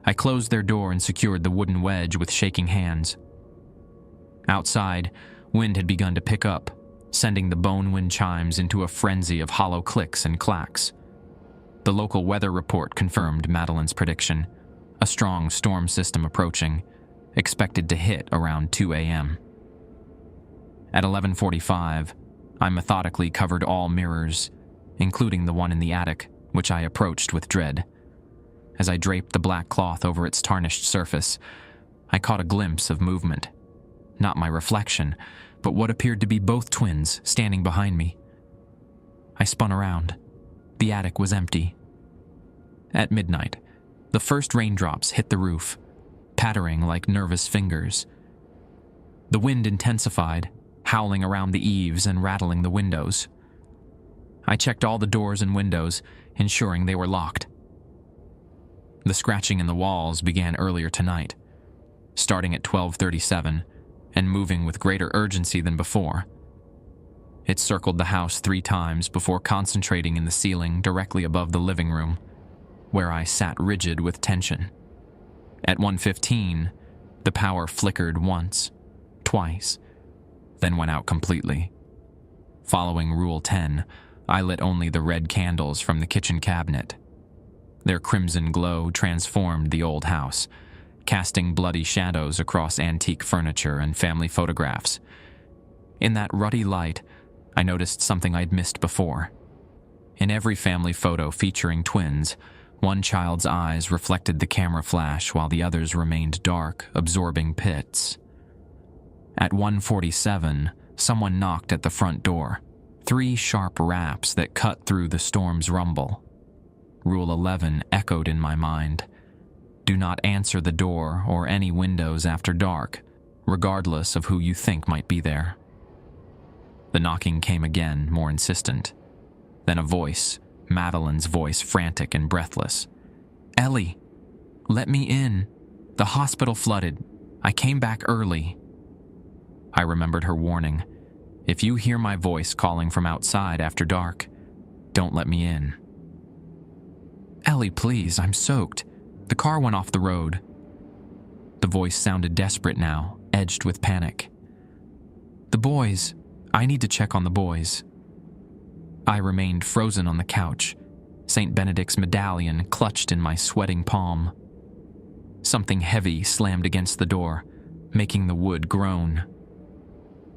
Speaker 1: I closed their door and secured the wooden wedge with shaking hands. Outside, wind had begun to pick up, sending the bone wind chimes into a frenzy of hollow clicks and clacks. The local weather report confirmed Madeline's prediction, a strong storm system approaching, expected to hit around 2 a.m. At 11:45, I methodically covered all mirrors, including the one in the attic, which I approached with dread. As I draped the black cloth over its tarnished surface, I caught a glimpse of movement. Not my reflection, but what appeared to be both twins standing behind me. I spun around. The attic was empty. At midnight, the first raindrops hit the roof, pattering like nervous fingers. The wind intensified, howling around the eaves and rattling the windows. I checked all the doors and windows, ensuring they were locked. The scratching in the walls began earlier tonight, starting at 12:37 and moving with greater urgency than before. It circled the house 3 times before concentrating in the ceiling directly above the living room, where I sat rigid with tension. At 1:15, the power flickered once, twice, then went out completely. Following Rule 10, I lit only the red candles from the kitchen cabinet. Their crimson glow transformed the old house, casting bloody shadows across antique furniture and family photographs. In that ruddy light, I noticed something I'd missed before. In every family photo featuring twins, one child's eyes reflected the camera flash while the others remained dark, absorbing pits. At 1:47, someone knocked at the front door. 3 sharp raps that cut through the storm's rumble. Rule 11 echoed in my mind. Do not answer the door or any windows after dark, regardless of who you think might be there. The knocking came again, more insistent. Then a voice, Madeline's voice, frantic and breathless. "Ellie, let me in. The hospital flooded. I came back early." I remembered her warning. If you hear my voice calling from outside after dark, don't let me in. "Ellie, please, I'm soaked. The car went off the road." The voice sounded desperate now, edged with panic. "The boys. I need to check on the boys." I remained frozen on the couch, St. Benedict's medallion clutched in my sweating palm. Something heavy slammed against the door, making the wood groan.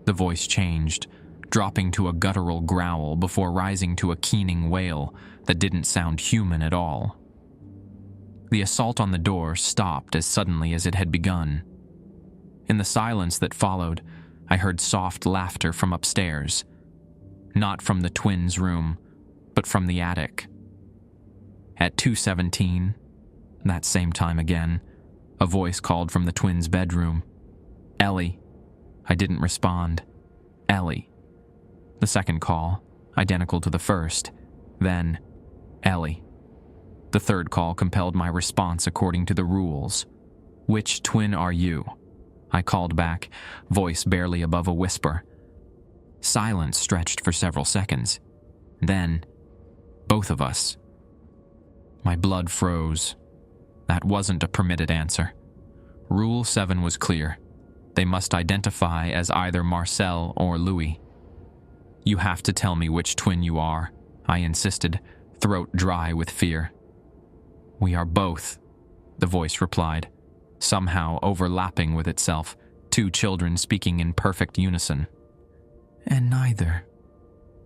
Speaker 1: The voice changed, dropping to a guttural growl before rising to a keening wail that didn't sound human at all. The assault on the door stopped as suddenly as it had begun. In the silence that followed, I heard soft laughter from upstairs. Not from the twins' room, but from the attic. At 2:17, that same time again, a voice called from the twins' bedroom. "Ellie." I didn't respond. "Ellie." The second call, identical to the first, Then, Ellie. The third call compelled my response according to the rules. "Which twin are you?" I called back, voice barely above a whisper. Silence stretched for several seconds. Then, both of us. My blood froze. That wasn't a permitted answer. Rule 7 was clear. They must identify as either Marcel or Louis. "You have to tell me which twin you are," I insisted, throat dry with fear. "We are both," the voice replied, somehow overlapping with itself, two children speaking in perfect unison. "And neither.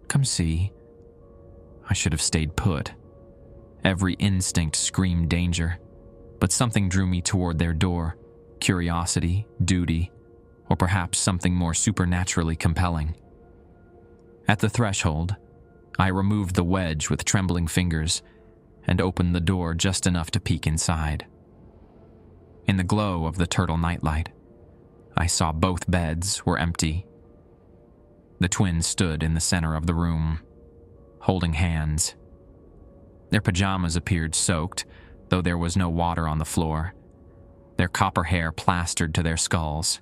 Speaker 1: Come see." I should have stayed put. Every instinct screamed danger, but something drew me toward their door. Curiosity, duty, or perhaps something more supernaturally compelling. At the threshold, I removed the wedge with trembling fingers and opened the door just enough to peek inside. In the glow of the turtle nightlight, I saw both beds were empty. The twins stood in the center of the room, holding hands. Their pajamas appeared soaked, though there was no water on the floor, their copper hair plastered to their skulls.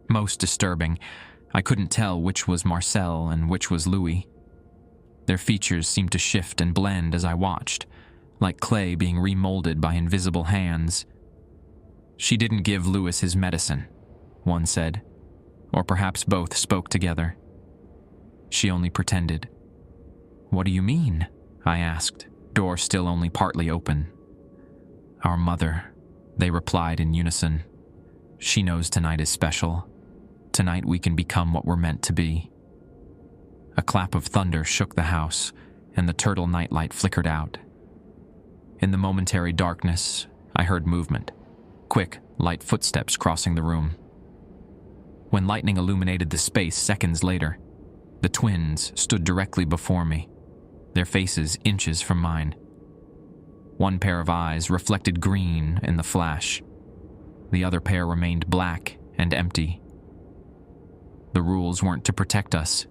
Speaker 1: Most disturbing, I couldn't tell which was Marcel and which was Louis. Their features seemed to shift and blend as I watched, like clay being remolded by invisible hands. "She didn't give Louis his medicine," one said, or perhaps both spoke together. "She only pretended." "What do you mean?" I asked, door still only partly open. "Our mother," they replied in unison. "She knows tonight is special. Tonight we can become what we're meant to be." A clap of thunder shook the house, and the turtle nightlight flickered out. In the momentary darkness, I heard movement, quick, light footsteps crossing the room. When lightning illuminated the space seconds later, the twins stood directly before me, their faces inches from mine. One pair of eyes reflected green in the flash. The other pair remained black and empty. "The rules weren't to protect us,"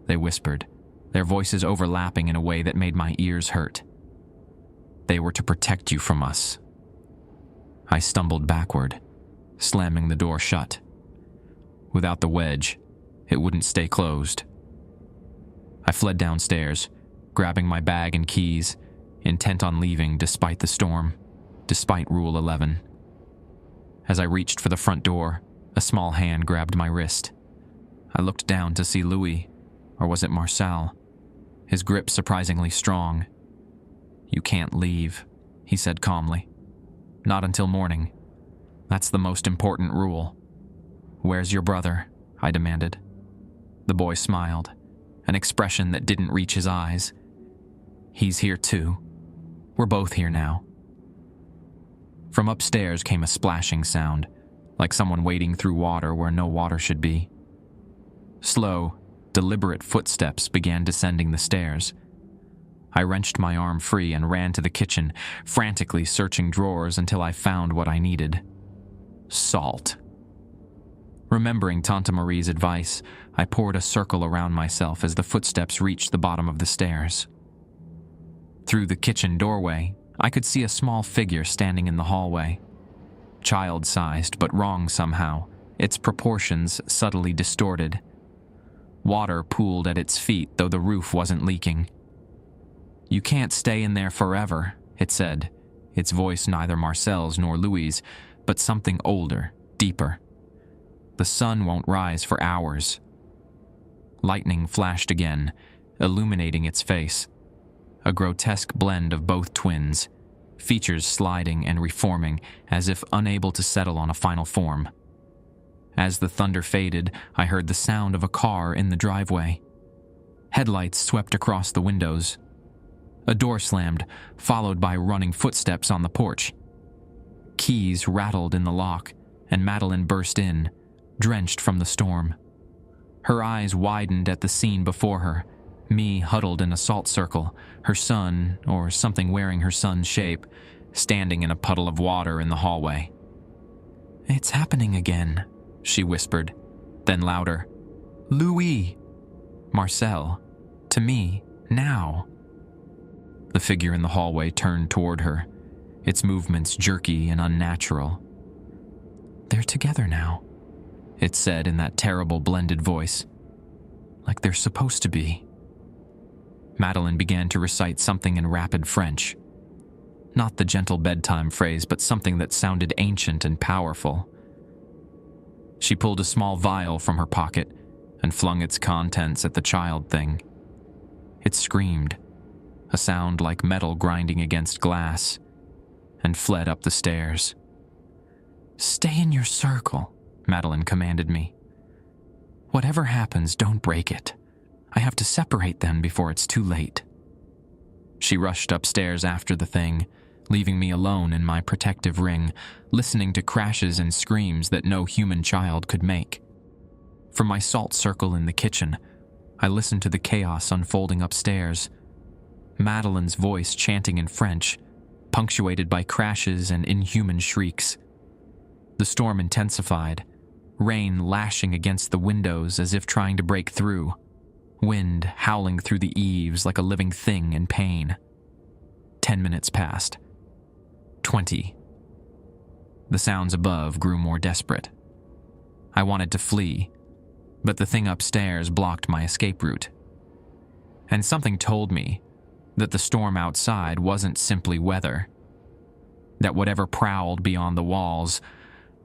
Speaker 1: they whispered, their voices overlapping in a way that made my ears hurt. "They were to protect you from us." I stumbled backward, slamming the door shut. Without the wedge, it wouldn't stay closed. I fled downstairs, grabbing my bag and keys, intent on leaving despite the storm, despite Rule 11. As I reached for the front door, a small hand grabbed my wrist. I looked down to see Louis, or was it Marcel? His grip surprisingly strong. "You can't leave," he said calmly. "Not until morning. That's the most important rule." "Where's your brother?" I demanded. The boy smiled, an expression that didn't reach his eyes. "He's here too. We're both here now." From upstairs came a splashing sound, like someone wading through water where no water should be. Slow, deliberate footsteps began descending the stairs. I wrenched my arm free and ran to the kitchen, frantically searching drawers until I found what I needed. Salt. Remembering Tante Marie's advice, I poured a circle around myself as the footsteps reached the bottom of the stairs. Through the kitchen doorway, I could see a small figure standing in the hallway. Child-sized, but wrong somehow, its proportions subtly distorted. Water pooled at its feet, though the roof wasn't leaking. "You can't stay in there forever," it said, its voice neither Marcel's nor Louis's, but something older, deeper. "The sun won't rise for hours." Lightning flashed again, illuminating its face. A grotesque blend of both twins, features sliding and reforming as if unable to settle on a final form. As the thunder faded, I heard the sound of a car in the driveway. Headlights swept across the windows. A door slammed, followed by running footsteps on the porch. Keys rattled in the lock, and Madeline burst in, drenched from the storm. Her eyes widened at the scene before her, me huddled in a salt circle, her son, or something wearing her son's shape, standing in a puddle of water in the hallway. "It's happening again," she whispered, then louder. "Louis!" Marcel, to me, Now. The figure in the hallway turned toward her, its movements jerky and unnatural. "They're together now," it said in that terrible blended voice. "Like they're supposed to be." Madeline began to recite something in rapid French. Not the gentle bedtime phrase, but something that sounded ancient and powerful. She pulled a small vial from her pocket and flung its contents at the child thing. It screamed, a sound like metal grinding against glass, and fled up the stairs. "Stay in your circle," Madeline commanded me. "Whatever happens, don't break it. I have to separate them before it's too late." She rushed upstairs after the thing, leaving me alone in my protective ring, listening to crashes and screams that no human child could make. From my salt circle in the kitchen, I listened to the chaos unfolding upstairs. Madeline's voice chanting in French, punctuated by crashes and inhuman shrieks. The storm intensified, rain lashing against the windows as if trying to break through, wind howling through the eaves like a living thing in pain. 10 minutes passed. 20. The sounds above grew more desperate. I wanted to flee, but the thing upstairs blocked my escape route. And something told me that the storm outside wasn't simply weather, that whatever prowled beyond the walls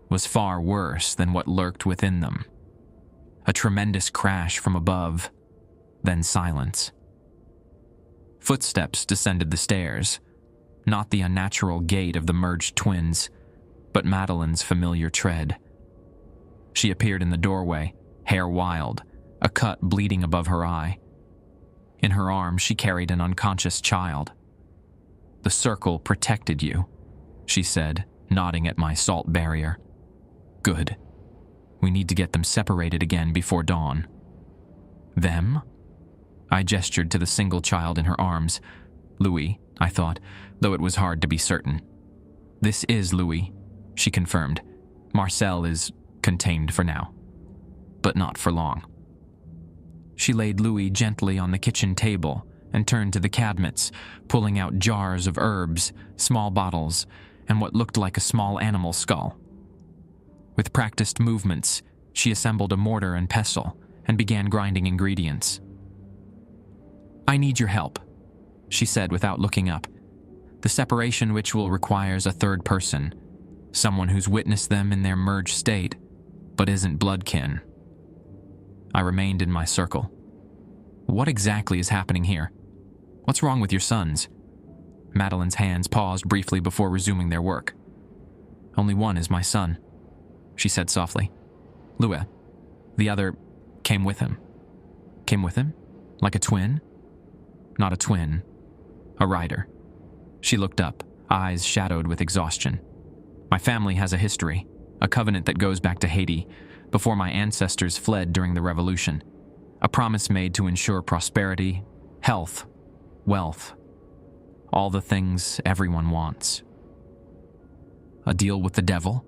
Speaker 1: was far worse than what lurked within them. A tremendous crash from above, then silence. Footsteps descended the stairs, not the unnatural gait of the merged twins, but Madeline's familiar tread. She appeared in the doorway, hair wild, a cut bleeding above her eye. In her arms, she carried an unconscious child. "The circle protected you," she said, nodding at my salt barrier. "Good. We need to get them separated again before dawn." "Them?" I gestured to the single child in her arms. Louis, I thought, though it was hard to be certain. "This is Louis," she confirmed. "Marcel is contained for now, but not for long." She laid Louis gently on the kitchen table and turned to the cabinets, pulling out jars of herbs, small bottles, and what looked like a small animal skull. With practiced movements, she assembled a mortar and pestle and began grinding ingredients. "I need your help," she said without looking up. "The separation ritual requires a third person, someone who's witnessed them in their merged state, but isn't bloodkin." I remained in my circle. "What exactly is happening here? What's wrong with your sons?" Madeline's hands paused briefly before resuming their work. "Only one is my son," she said softly. "Louis. The other came with him." "Came with him? Like a twin?" "Not a twin. A rider." She looked up, eyes shadowed with exhaustion. "My family has a history, a covenant that goes back to Haiti, before my ancestors fled during the revolution. A promise made to ensure prosperity, health, wealth, all the things everyone wants." "A deal with the devil?"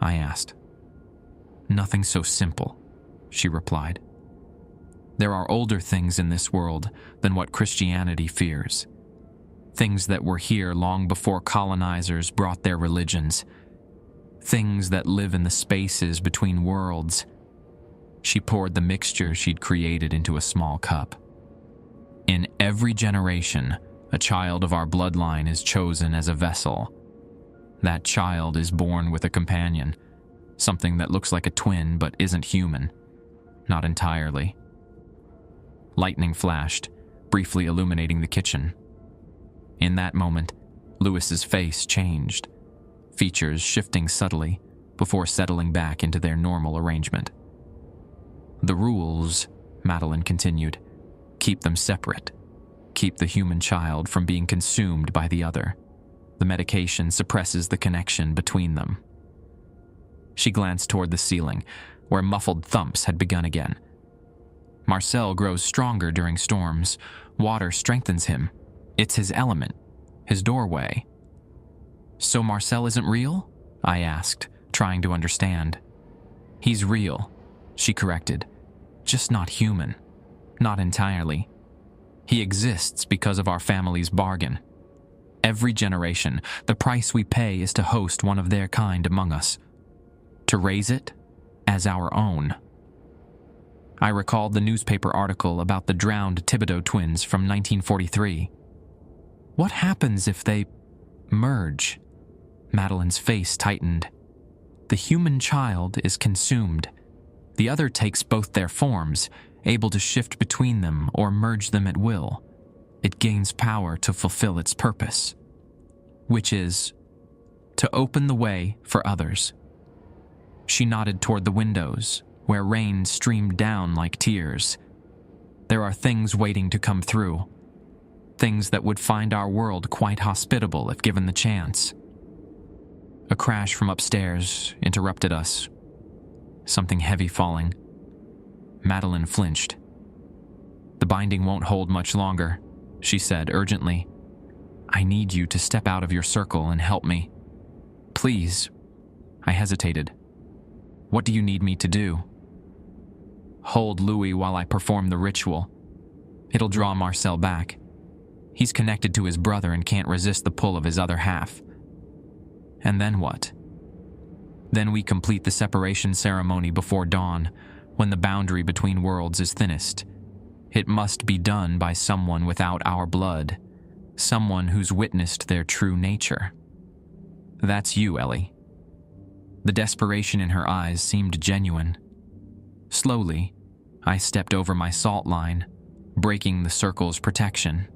Speaker 1: I asked. "Nothing so simple," she replied. "There are older things in this world than what Christianity fears. Things that were here long before colonizers brought their religions. Things that live in the spaces between worlds." She poured the mixture she'd created into a small cup. "In every generation, a child of our bloodline is chosen as a vessel. That child is born with a companion, something that looks like a twin but isn't human. Not entirely." Lightning flashed, briefly illuminating the kitchen. In that moment, Louis's face changed, features shifting subtly before settling back into their normal arrangement. "The rules," Madeline continued, "keep them separate. Keep the human child from being consumed by the other. The medication suppresses the connection between them." She glanced toward the ceiling, where muffled thumps had begun again. "Marcel grows stronger during storms. Water strengthens him. It's his element, his doorway." "So Marcel isn't real?" I asked, trying to understand. "He's real," she corrected. "Just not human. Not entirely." He exists because of our family's bargain. Every generation, the price we pay is to host one of their kind among us, to raise it as our own. I recalled the newspaper article about the drowned Thibodeau twins from 1943. What happens if they merge? Madeline's face tightened. The human child is consumed. The other takes both their forms, able to shift between them or merge them at will. It gains power to fulfill its purpose, which is to open the way for others. She nodded toward the windows, where rain streamed down like tears. There are things waiting to come through, things that would find our world quite hospitable if given the chance. A crash from upstairs interrupted us. Something heavy falling. Madeline flinched. "The binding won't hold much longer," she said urgently. "I need you to step out of your circle and help me. Please." I hesitated. "What do you need me to do?" "Hold Louis while I perform the ritual. It'll draw Marcel back. He's connected to his brother and can't resist the pull of his other half." "And then what?" "Then we complete the separation ceremony before dawn, when the boundary between worlds is thinnest. It must be done by someone without our blood, someone who's witnessed their true nature. That's you, Ellie." The desperation in her eyes seemed genuine. Slowly, I stepped over my salt line, breaking the circle's protection.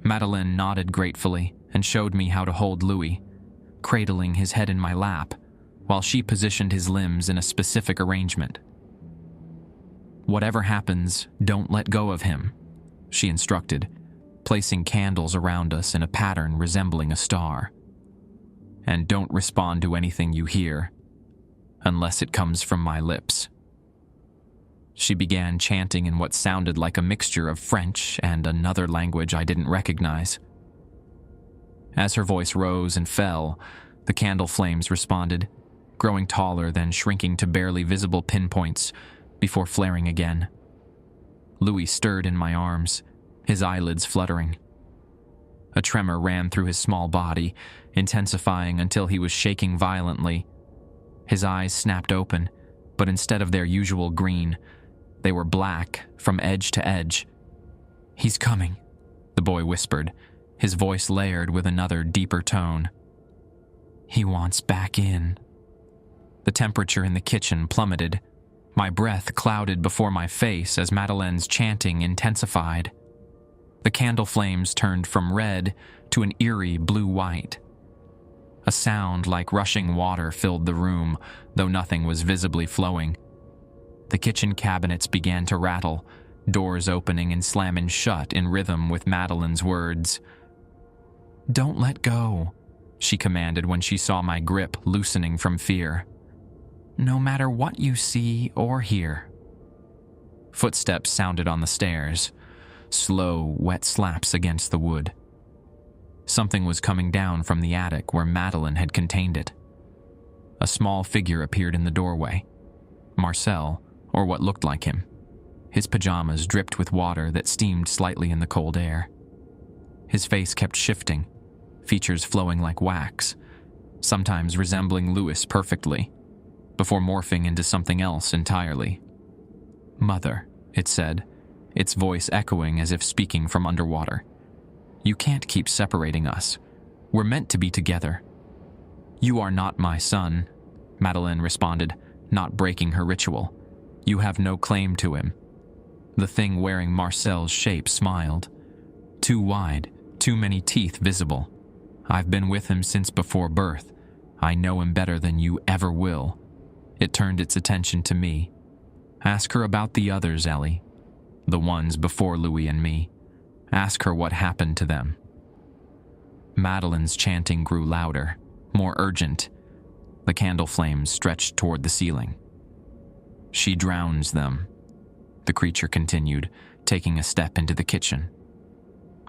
Speaker 1: Madeline nodded gratefully and showed me how to hold Louis, cradling his head in my lap, while she positioned his limbs in a specific arrangement. "Whatever happens, don't let go of him," she instructed, placing candles around us in a pattern resembling a star. "And don't respond to anything you hear, unless it comes from my lips." She began chanting in what sounded like a mixture of French and another language I didn't recognize. As her voice rose and fell, the candle flames responded, growing taller then shrinking to barely visible pinpoints before flaring again. Louis stirred in my arms, his eyelids fluttering. A tremor ran through his small body, intensifying until he was shaking violently. His eyes snapped open, but instead of their usual green, they were black from edge to edge. "He's coming," the boy whispered, his voice layered with another deeper tone. "He wants back in." The temperature in the kitchen plummeted. My breath clouded before my face as Madeleine's chanting intensified. The candle flames turned from red to an eerie blue-white. A sound like rushing water filled the room, though nothing was visibly flowing. The kitchen cabinets began to rattle, doors opening and slamming shut in rhythm with Madeleine's words. "Don't let go," she commanded when she saw my grip loosening from fear. "No matter what you see or hear." Footsteps sounded on the stairs, slow, wet slaps against the wood. Something was coming down from the attic where Madeleine had contained it. A small figure appeared in the doorway. Marcel, or what looked like him. His pajamas dripped with water that steamed slightly in the cold air. His face kept shifting, features flowing like wax, sometimes resembling Louis perfectly, before morphing into something else entirely. "Mother," it said, its voice echoing as if speaking from underwater. "You can't keep separating us. We're meant to be together." "You are not my son," Madeleine responded, not breaking her ritual. "You have no claim to him." The thing wearing Marcel's shape smiled. "Too wide, too many teeth visible. I've been with him since before birth. I know him better than you ever will." It turned its attention to me. "Ask her about the others, Ellie. The ones before Louis and me. Ask her what happened to them." Madeleine's chanting grew louder, more urgent. The candle flames stretched toward the ceiling. "She drowns them," the creature continued, taking a step into the kitchen.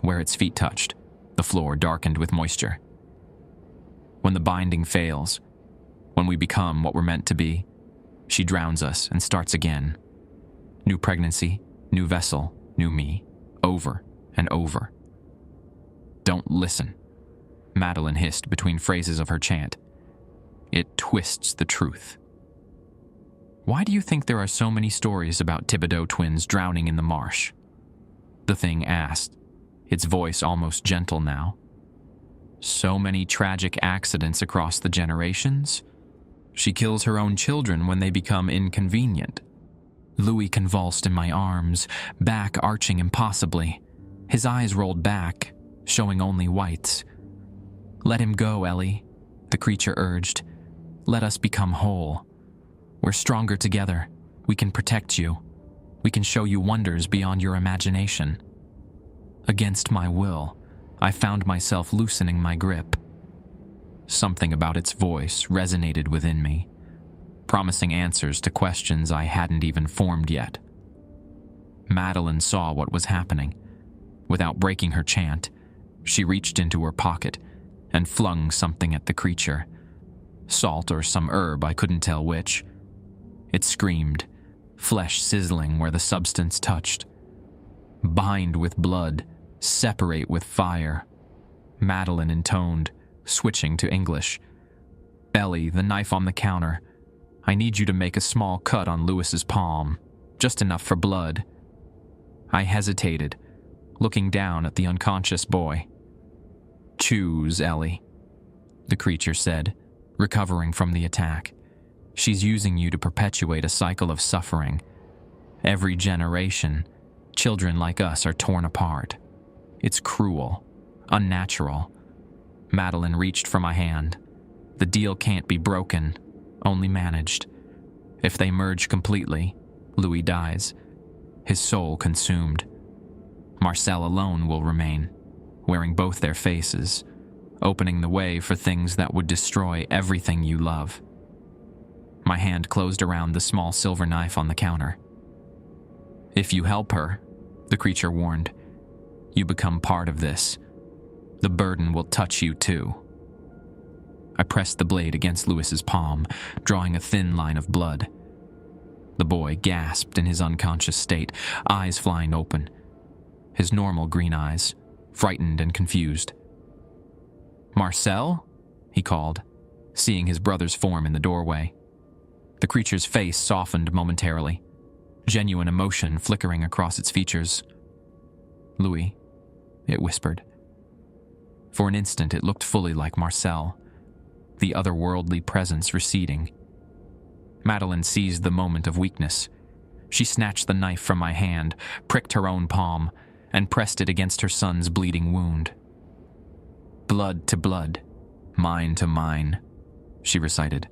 Speaker 1: Where its feet touched, the floor darkened with moisture. "When the binding fails, when we become what we're meant to be, she drowns us and starts again. New pregnancy, new vessel, new me, over and over. "Don't listen," Madeline hissed between phrases of her chant. "It twists the truth." "Why do you think there are so many stories about Thibodeau twins drowning in the marsh?" the thing asked, its voice almost gentle now. "So many tragic accidents across the generations? She kills her own children when they become inconvenient." Louis convulsed in my arms, back arching impossibly. His eyes rolled back, showing only whites. "Let him go, Ellie," the creature urged. "Let us become whole. We're stronger together. We can protect you. We can show you wonders beyond your imagination." Against my will, I found myself loosening my grip. Something about its voice resonated within me, promising answers to questions I hadn't even formed yet. Madeline saw what was happening. Without breaking her chant, she reached into her pocket and flung something at the creature. Salt or some herb, I couldn't tell which. It screamed, flesh sizzling where the substance touched. "Bind with blood, separate with fire," Madeline intoned, switching to English. "Ellie, the knife on the counter. I need you to make a small cut on Louis's palm, just enough for blood." I hesitated, looking down at the unconscious boy. "Choose, Ellie," the creature said, recovering from the attack. "She's using you to perpetuate a cycle of suffering. Every generation, children like us are torn apart. It's cruel, unnatural." Madeline reached for my hand. "The deal can't be broken, only managed. If they merge completely, Louis dies, his soul consumed. Marcel alone will remain, wearing both their faces, opening the way for things that would destroy everything you love." My hand closed around the small silver knife on the counter. "If you help her," the creature warned, "you become part of this. The burden will touch you too." I pressed the blade against Louis's palm, drawing a thin line of blood. The boy gasped in his unconscious state, eyes flying open. His normal green eyes, frightened and confused. "Marcel?" he called, seeing his brother's form in the doorway. The creature's face softened momentarily, genuine emotion flickering across its features. "Louis," it whispered. For an instant it looked fully like Marcel, the otherworldly presence receding. Madeline seized the moment of weakness. She snatched the knife from my hand, pricked her own palm, and pressed it against her son's bleeding wound. "Blood to blood, mine to mine," she recited.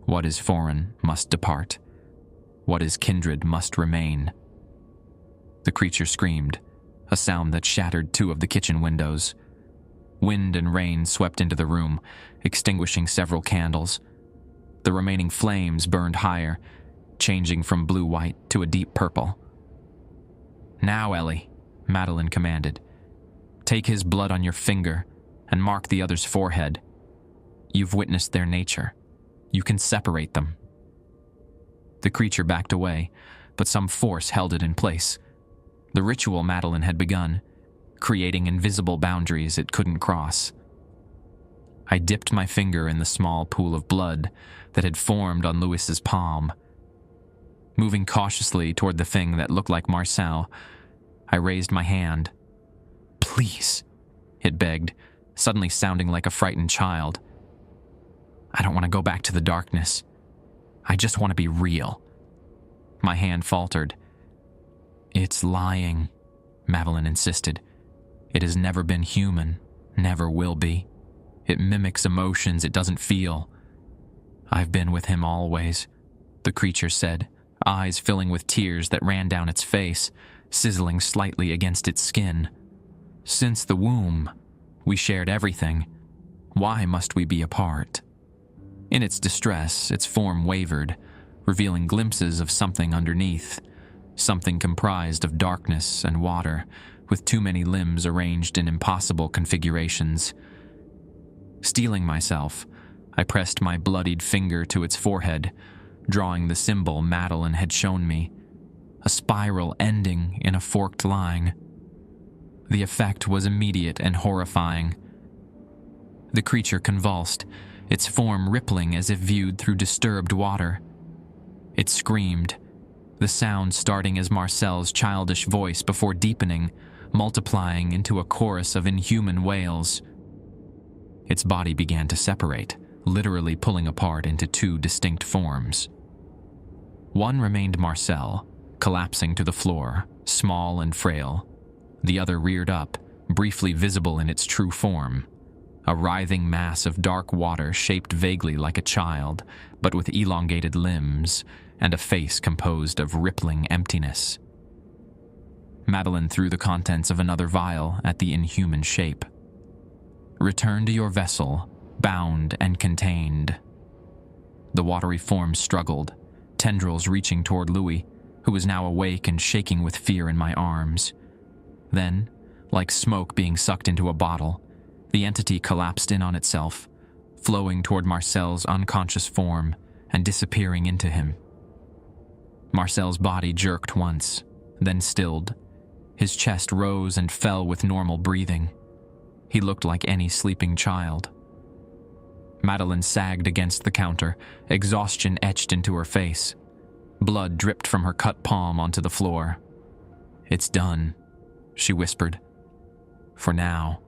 Speaker 1: "What is foreign must depart. What is kindred must remain." The creature screamed, a sound that shattered 2 of the kitchen windows. Wind and rain swept into the room, extinguishing several candles. The remaining flames burned higher, changing from blue-white to a deep purple. "Now, Ellie," Madeline commanded. "Take his blood on your finger and mark the other's forehead. You've witnessed their nature. You can separate them." The creature backed away, but some force held it in place. The ritual Madeline had begun, creating invisible boundaries it couldn't cross. I dipped my finger in the small pool of blood that had formed on Louis's palm. Moving cautiously toward the thing that looked like Marcel, I raised my hand. "Please," it begged, suddenly sounding like a frightened child. "I don't want to go back to the darkness. I just want to be real." My hand faltered. "It's lying," Madeline insisted. "It has never been human, never will be. It mimics emotions it doesn't feel." "I've been with him always," the creature said, eyes filling with tears that ran down its face, sizzling slightly against its skin. "Since the womb, we shared everything. Why must we be apart?" In its distress, its form wavered, revealing glimpses of something underneath, something comprised of darkness and water, with too many limbs arranged in impossible configurations. Steeling myself, I pressed my bloodied finger to its forehead, drawing the symbol Madeline had shown me, a spiral ending in a forked line. The effect was immediate and horrifying. The creature convulsed, its form rippling as if viewed through disturbed water. It screamed, the sound starting as Marcel's childish voice before deepening, multiplying into a chorus of inhuman wails. Its body began to separate, literally pulling apart into two distinct forms. One remained Marcel, collapsing to the floor, small and frail. The other reared up, briefly visible in its true form, a writhing mass of dark water shaped vaguely like a child, but with elongated limbs and a face composed of rippling emptiness. Madeline threw the contents of another vial at the inhuman shape. "Return to your vessel, bound and contained." The watery form struggled, tendrils reaching toward Louis, who was now awake and shaking with fear in my arms. Then, like smoke being sucked into a bottle, the entity collapsed in on itself, flowing toward Marcel's unconscious form and disappearing into him. Marcel's body jerked once, then stilled. His chest rose and fell with normal breathing. He looked like any sleeping child. Madeline sagged against the counter, exhaustion etched into her face. Blood dripped from her cut palm onto the floor. "It's done," she whispered. "For now."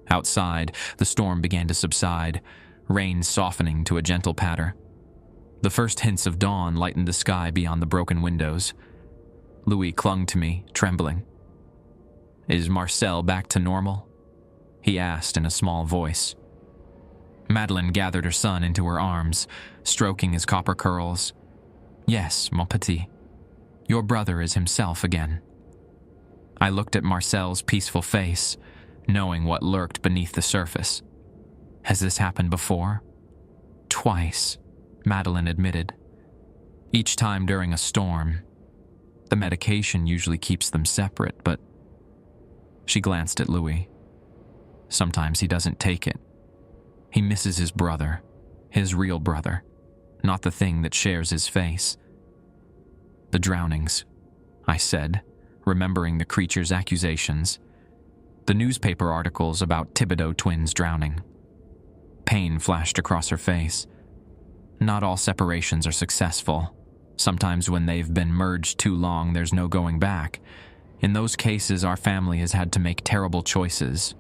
Speaker 1: Outside, the storm began to subside, rain softening to a gentle patter. The first hints of dawn lightened the sky beyond the broken windows. Louis clung to me, trembling. "Is Marcel back to normal?" he asked in a small voice. Madeline gathered her son into her arms, stroking his copper curls. "Yes, mon petit. Your brother is himself again." I looked at Marcel's peaceful face, knowing what lurked beneath the surface. "Has this happened before?" "Twice," Madeline admitted. "Each time during a storm. The medication usually keeps them separate, but..." She glanced at Louis. "Sometimes he doesn't take it. He misses his brother, his real brother, not the thing that shares his face." "The drownings," I said, remembering the creature's accusations. The newspaper articles about Thibodeau twins drowning. Pain flashed across her face. "Not all separations are successful. Sometimes when they've been merged too long, there's no going back. In those cases, our family has had to make terrible choices."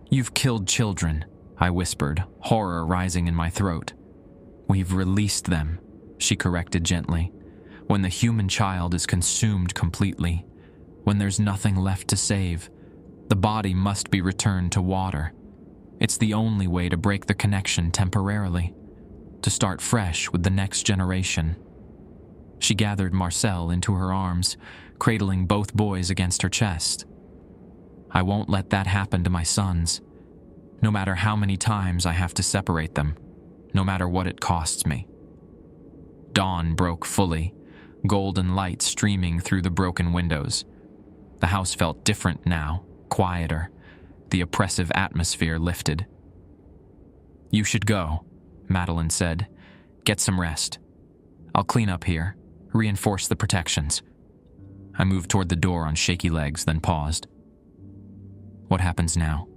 Speaker 1: "You've killed children," I whispered, horror rising in my throat. "We've released them," she corrected gently. "When the human child is consumed completely, when there's nothing left to save, the body must be returned to water. It's the only way to break the connection temporarily, to start fresh with the next generation." She gathered Marcel into her arms, cradling both boys against her chest. "I won't let that happen to my sons. No matter how many times I have to separate them, no matter what it costs me." Dawn broke fully, golden light streaming through the broken windows. The house felt different now, quieter. The oppressive atmosphere lifted. "You should go," Madeline said. "Get some rest. I'll clean up here, reinforce the protections." I moved toward the door on shaky legs, then paused. "What happens now?"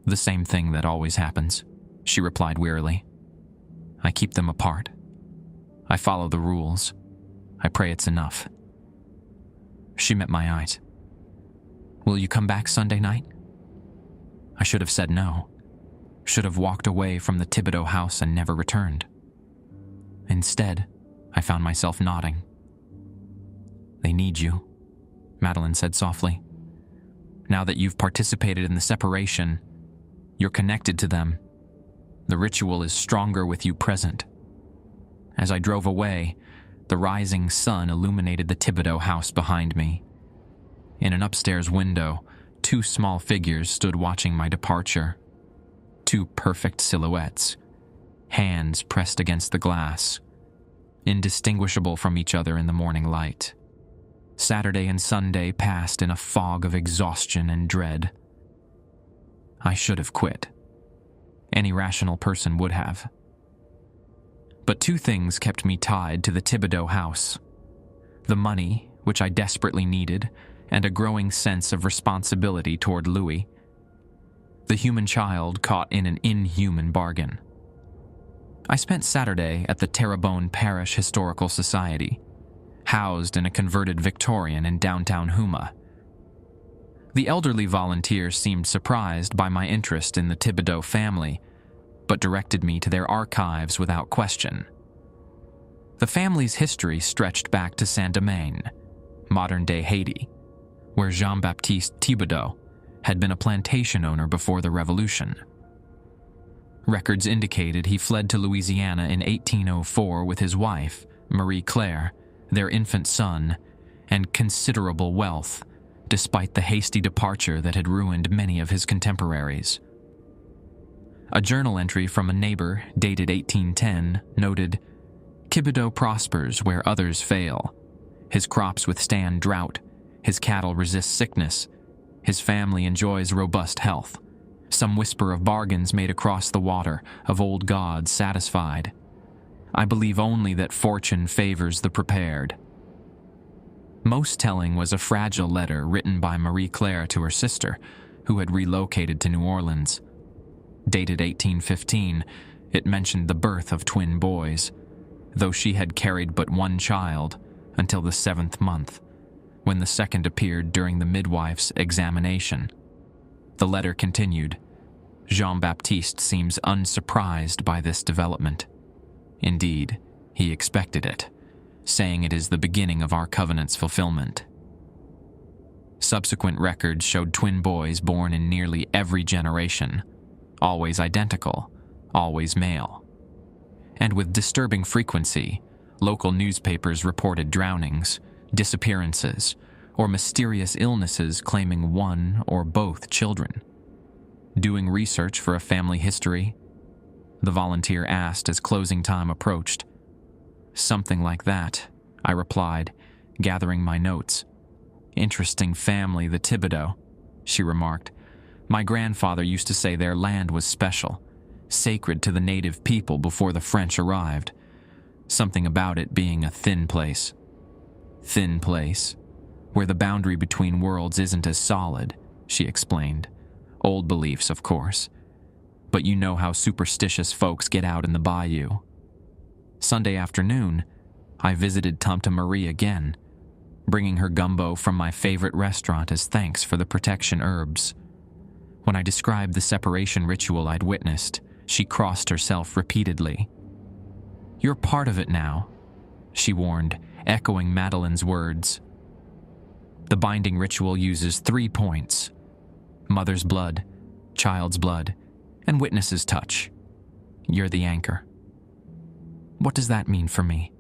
Speaker 1: "The same thing that always happens," she replied wearily. "I keep them apart. I follow the rules. I pray it's enough." She met my eyes. "Will you come back Sunday night?" I should have said no. Should have walked away from the Thibodeau house and never returned. Instead, I found myself nodding. "They need you," Madeline said softly. "Now that you've participated in the separation, you're connected to them. The ritual is stronger with you present." As I drove away, the rising sun illuminated the Thibodeau house behind me. In an upstairs window, two small figures stood watching my departure. Two perfect silhouettes, hands pressed against the glass, indistinguishable from each other in the morning light. Saturday and Sunday passed in a fog of exhaustion and dread. I should have quit. Any rational person would have. But two things kept me tied to the Thibodeau house. The money, which I desperately needed, and a growing sense of responsibility toward Louis, the human child caught in an inhuman bargain. I spent Saturday at the Terrebonne Parish Historical Society, housed in a converted Victorian in downtown Houma. The elderly volunteers seemed surprised by my interest in the Thibodeau family, but directed me to their archives without question. The family's history stretched back to Saint-Domingue, modern-day Haiti, where Jean-Baptiste Thibodeau had been a plantation owner before the Revolution. Records indicated he fled to Louisiana in 1804 with his wife, Marie Claire, their infant son, and considerable wealth, despite the hasty departure that had ruined many of his contemporaries. A journal entry from a neighbor, dated 1810, noted, "Thibodeau prospers where others fail. His crops withstand drought, his cattle resist sickness, his family enjoys robust health. Some whisper of bargains made across the water, of old gods satisfied. I believe only that fortune favors the prepared." Most telling was a fragile letter written by Marie Claire to her sister, who had relocated to New Orleans. Dated 1815, it mentioned the birth of twin boys, though she had carried but one child until the 7th month, when the second appeared during the midwife's examination. The letter continued, "Jean-Baptiste seems unsurprised by this development. Indeed, he expected it, saying it is the beginning of our covenant's fulfillment." Subsequent records showed twin boys born in nearly every generation, always identical, always male. And with disturbing frequency, local newspapers reported drownings, disappearances, or mysterious illnesses claiming one or both children. Doing research for a family history? The volunteer asked as closing time approached. "Something like that," I replied, gathering my notes. "Interesting family, the Thibodeau," she remarked. "My grandfather used to say their land was special, sacred to the native people before the French arrived. Something about it being a thin place." "Thin place? Where the boundary between worlds isn't as solid," she explained. "Old beliefs, of course. But you know how superstitious folks get out in the bayou." Sunday afternoon, I visited Tante Marie again, bringing her gumbo from my favorite restaurant as thanks for the protection herbs. When I described the separation ritual I'd witnessed, she crossed herself repeatedly. "You're part of it now," she warned, echoing Madeleine's words. The binding ritual uses 3 points: mother's blood, child's blood, and witness's touch. You're the anchor. "What does that mean for me?"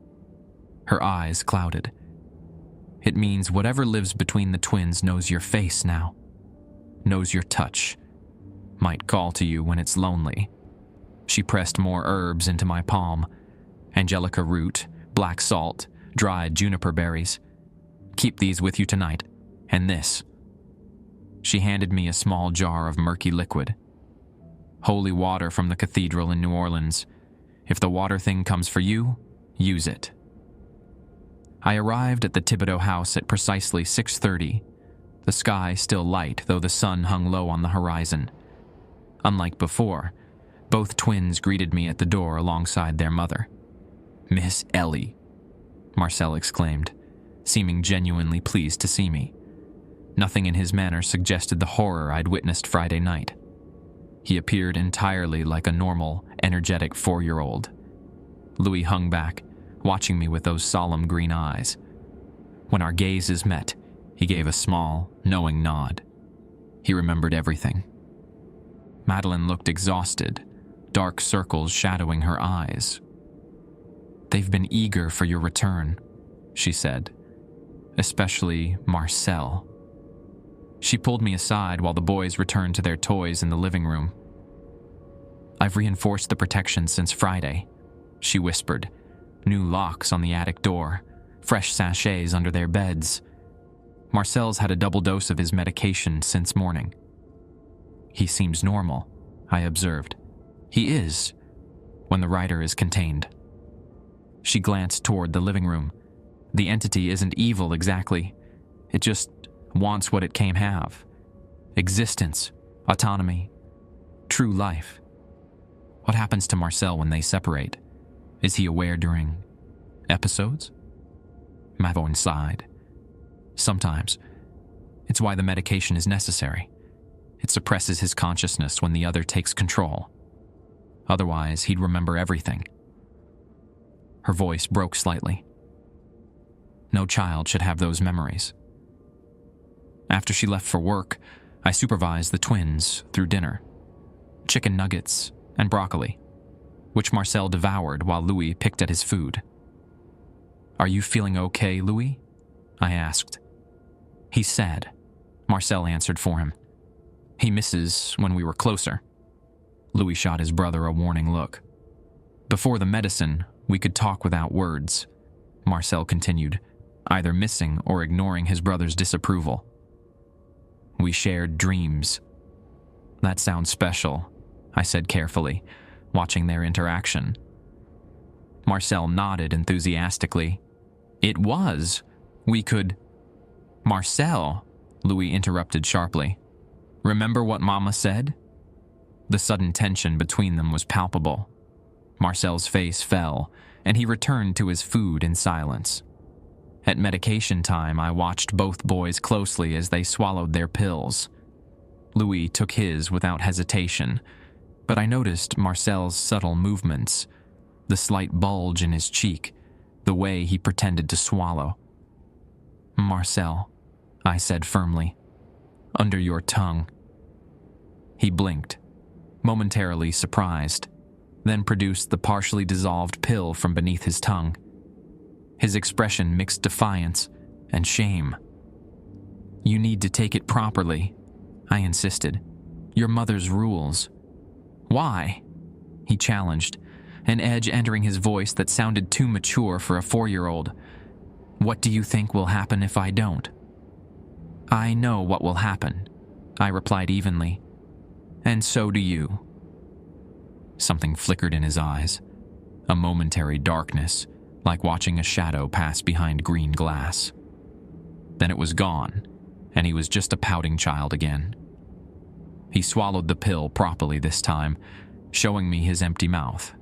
Speaker 1: Her eyes clouded. "It means whatever lives between the twins knows your face now, knows your touch, might call to you when it's lonely." She pressed more herbs into my palm: angelica root, black salt, dried juniper berries. "Keep these with you tonight, and this." She handed me a small jar of murky liquid. "Holy water from the cathedral in New Orleans. If the water thing comes for you, use it." I arrived at the Thibodeau house at precisely 6:30, the sky still light though the sun hung low on the horizon. Unlike before, both twins greeted me at the door alongside their mother. "Miss Ellie," Marcel exclaimed, seeming genuinely pleased to see me. Nothing in his manner suggested the horror I'd witnessed Friday night. He appeared entirely like a normal, energetic 4-year-old. Louis hung back, watching me with those solemn green eyes. When our gazes met, he gave a small, knowing nod. He remembered everything. Madeleine looked exhausted, dark circles shadowing her eyes. "They've been eager for your return," she said. "Especially Marcel." She pulled me aside while the boys returned to their toys in the living room. "I've reinforced the protection since Friday," she whispered. "New locks on the attic door, fresh sachets under their beds. Marcel's had a double dose of his medication since morning." "He seems normal," I observed. "He is, when the writer is contained." She glanced toward the living room. "The entity isn't evil exactly. It just wants what it came have. Existence, autonomy, true life. What happens to Marcel when they separate? Is he aware during episodes? Mavon sighed. Sometimes. It's why the medication is necessary. It suppresses his consciousness when the other takes control. Otherwise, he'd remember everything. Her voice broke slightly. No child should have those memories. After she left for work, I supervised the twins through dinner. Chicken nuggets and broccoli, which Marcel devoured while Louis picked at his food. "Are you feeling okay, Louis?" I asked. "He's sad," Marcel answered for him. "He misses when we were closer." Louis shot his brother a warning look. "Before the medicine, we could talk without words," Marcel continued, either missing or ignoring his brother's disapproval. "We shared dreams." "That sounds special," I said carefully, watching their interaction. Marcel nodded enthusiastically. "It was. We could—" "Marcel," Louis interrupted sharply. "Remember what Mama said?" The sudden tension between them was palpable. Marcel's face fell, and he returned to his food in silence. At medication time, I watched both boys closely as they swallowed their pills. Louis took his without hesitation, but I noticed Marcel's subtle movements, the slight bulge in his cheek, the way he pretended to swallow. "Marcel," I said firmly, "under your tongue." He blinked, momentarily surprised, then produced the partially dissolved pill from beneath his tongue. His expression mixed defiance and shame. "You need to take it properly," I insisted. "Your mother's rules." "Why?" he challenged, an edge entering his voice that sounded too mature for a 4-year-old. "What do you think will happen if I don't?" "I know what will happen," I replied evenly. "And so do you." Something flickered in his eyes, a momentary darkness, like watching a shadow pass behind green glass. Then it was gone, and he was just a pouting child again. He swallowed the pill properly this time, showing me his empty mouth.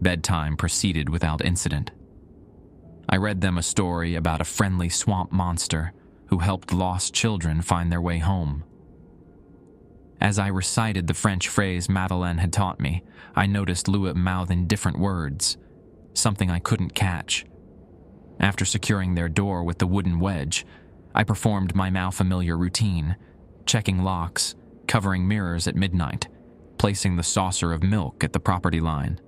Speaker 1: Bedtime proceeded without incident. I read them a story about a friendly swamp monster who helped lost children find their way home. As I recited the French phrase Madeleine had taught me, I noticed Louis mouthing different words, something I couldn't catch. After securing their door with the wooden wedge, I performed my now familiar routine, checking locks, covering mirrors at midnight, placing the saucer of milk at the property line.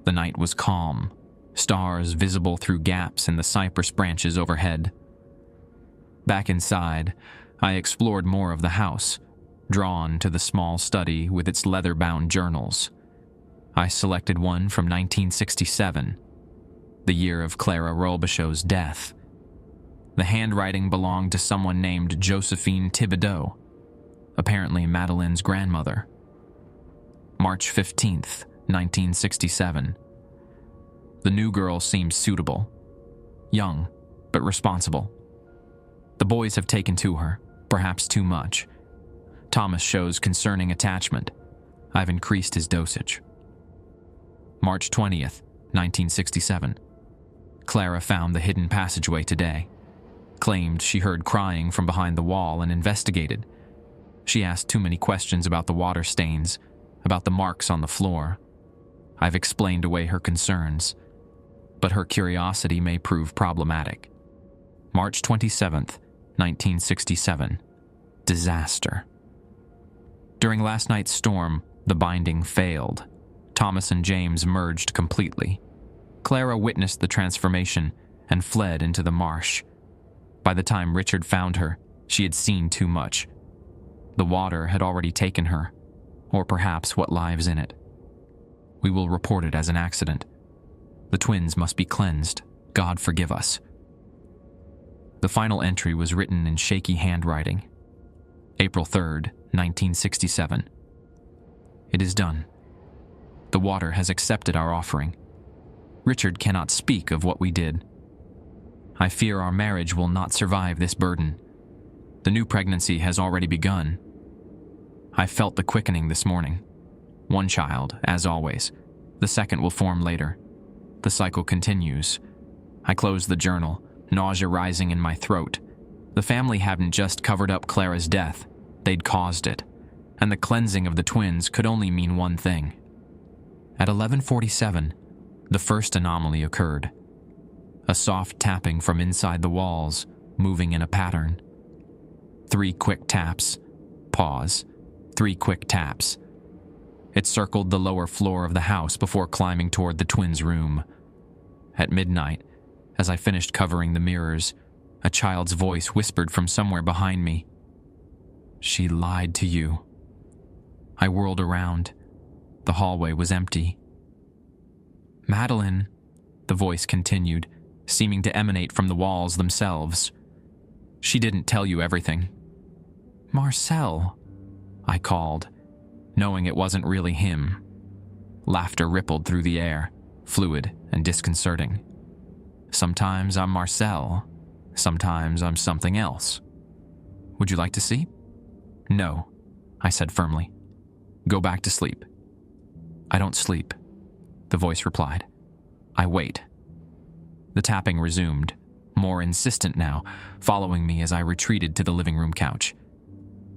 Speaker 1: The night was calm, stars visible through gaps in the cypress branches overhead. Back inside, I explored more of the house, drawn to the small study with its leather-bound journals. I selected one from 1967, the year of Clara Robichaud's death. The handwriting belonged to someone named Josephine Thibodeau, apparently Madeleine's grandmother. March 15th, 1967. The new girl seems suitable. Young, but responsible. The boys have taken to her, perhaps too much. Thomas shows concerning attachment. I've increased his dosage. March 20th, 1967. Clara found the hidden passageway today. Claimed she heard crying from behind the wall and investigated. She asked too many questions about the water stains, about the marks on the floor. I've explained away her concerns, but her curiosity may prove problematic. March 27th, 1967. Disaster. During last night's storm, the binding failed. Thomas and James merged completely. Clara witnessed the transformation and fled into the marsh. By the time Richard found her, she had seen too much. The water had already taken her, or perhaps what lives in it. We will report it as an accident. The twins must be cleansed. God forgive us. The final entry was written in shaky handwriting. April 3rd, 1967. It is done. The water has accepted our offering. Richard cannot speak of what we did. I fear our marriage will not survive this burden. The new pregnancy has already begun. I felt the quickening this morning. One child, as always. The second will form later. The cycle continues. I close the journal, nausea rising in my throat. The family hadn't just covered up Clara's death, they'd caused it. And the cleansing of the twins could only mean one thing. At 11:47, the first anomaly occurred. A soft tapping from inside the walls, moving in a pattern. 3 quick taps. Pause. 3 quick taps. It circled the lower floor of the house before climbing toward the twins' room. At midnight, as I finished covering the mirrors, a child's voice whispered from somewhere behind me. "She lied to you." I whirled around. The hallway was empty. "Madeline," the voice continued, seeming to emanate from the walls themselves. "She didn't tell you everything." "Marcel," I called, knowing it wasn't really him. Laughter rippled through the air, fluid and disconcerting. "Sometimes I'm Marcel, sometimes I'm something else. Would you like to see?" "No," I said firmly. "Go back to sleep." "I don't sleep," the voice replied. "I wait." The tapping resumed, more insistent now, following me as I retreated to the living room couch.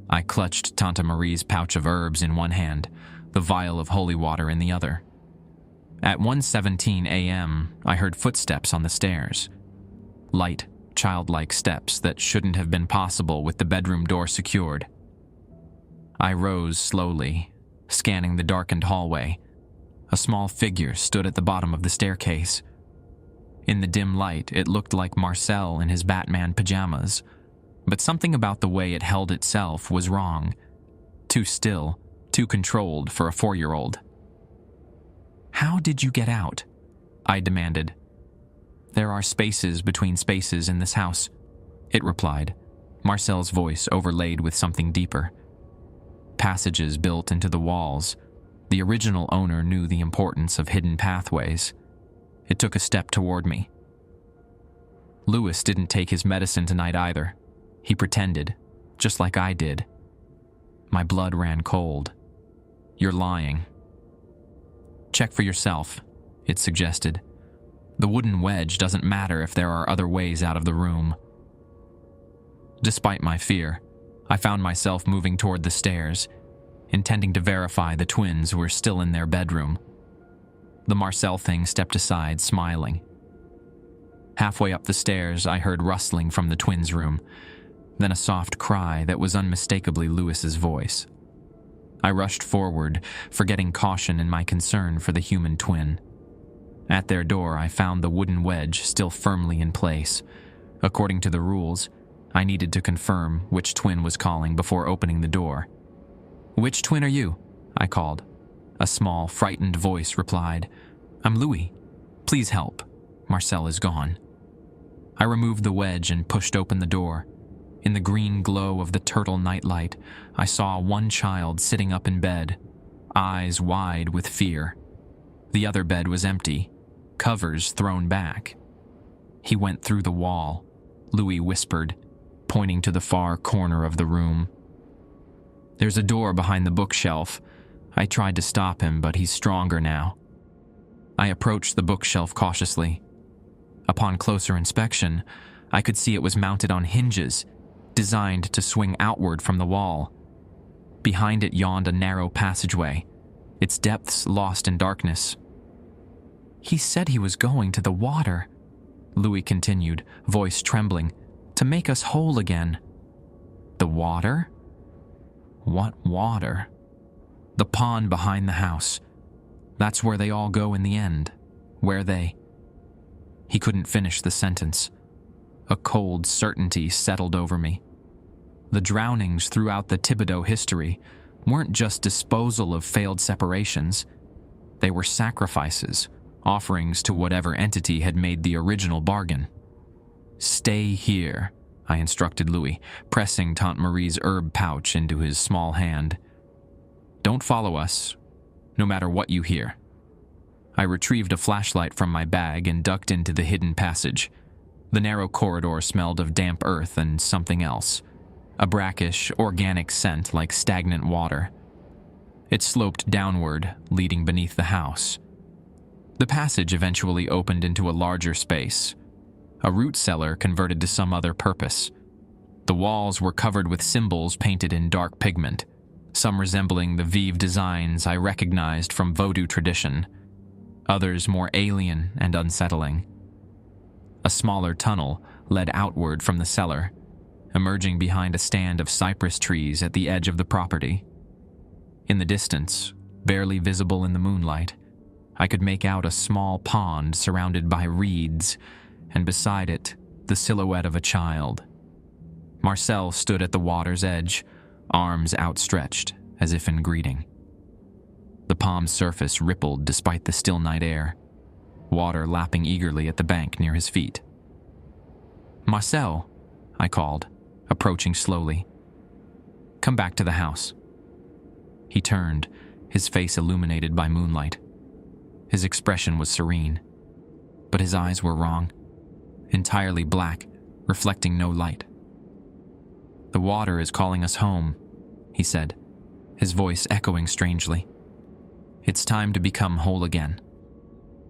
Speaker 1: I clutched Tante Marie's pouch of herbs in one hand, the vial of holy water in the other. At 1:17 a.m., I heard footsteps on the stairs. Light, childlike steps that shouldn't have been possible with the bedroom door secured. I rose slowly, scanning the darkened hallway. A small figure stood at the bottom of the staircase. In the dim light, it looked like Marcel in his Batman pajamas, but something about the way it held itself was wrong. Too still, too controlled for a 4-year-old. "How did you get out?" I demanded. "There are spaces between spaces in this house," it replied, Marcel's voice overlaid with something deeper. Passages built into the walls. The original owner knew the importance of hidden pathways. It took a step toward me. Louis didn't take his medicine tonight either. He pretended, just like I did. My blood ran cold. "You're lying." "Check for yourself," it suggested. "The wooden wedge doesn't matter if there are other ways out of the room." Despite my fear, I found myself moving toward the stairs, intending to verify the twins were still in their bedroom. The Marcel thing stepped aside, smiling. Halfway up the stairs, I heard rustling from the twins' room, then a soft cry that was unmistakably Louis's voice. I rushed forward, forgetting caution in my concern for the human twin. At their door, I found the wooden wedge still firmly in place. According to the rules, I needed to confirm which twin was calling before opening the door. "Which twin are you?" I called. A small, frightened voice replied, "I'm Louis. Please help. Marcel is gone." I removed the wedge and pushed open the door. In the green glow of the turtle nightlight, I saw one child sitting up in bed, eyes wide with fear. The other bed was empty, covers thrown back. "He went through the wall," Louis whispered, pointing to the far corner of the room. "There's a door behind the bookshelf." I tried to stop him, but he's stronger now. I approached the bookshelf cautiously. Upon closer inspection, I could see it was mounted on hinges, designed to swing outward from the wall. Behind it yawned a narrow passageway, its depths lost in darkness. "He said he was going to the water," Louis continued, voice trembling, "to make us whole again." "The water? What water?" "The pond behind the house. That's where they all go in the end. Where they..." He couldn't finish the sentence. A cold certainty settled over me. The drownings throughout the Thibodeau history weren't just disposal of failed separations. They were sacrifices, offerings to whatever entity had made the original bargain. "Stay here," I instructed Louis, pressing Tante Marie's herb pouch into his small hand. "Don't follow us, no matter what you hear." I retrieved a flashlight from my bag and ducked into the hidden passage. The narrow corridor smelled of damp earth and something else. a brackish, organic scent like stagnant water. It sloped downward, leading beneath the house. The passage eventually opened into a larger space, a root cellar converted to some other purpose. The walls were covered with symbols painted in dark pigment, some resembling the Vive designs I recognized from Vodou tradition, others more alien and unsettling. A smaller tunnel led outward from the cellar, emerging behind a stand of cypress trees at the edge of the property. In the distance, barely visible in the moonlight, I could make out a small pond surrounded by reeds, and beside it, the silhouette of a child. Marcel stood at the water's edge, arms outstretched, as if in greeting. The pond's surface rippled despite the still night air, water lapping eagerly at the bank near his feet. "Marcel," I called, approaching slowly. "Come back to the house." He turned, his face illuminated by moonlight. His expression was serene, but his eyes were wrong, entirely black, reflecting no light. "The water is calling us home," he said, his voice echoing strangely. "It's time to become whole again."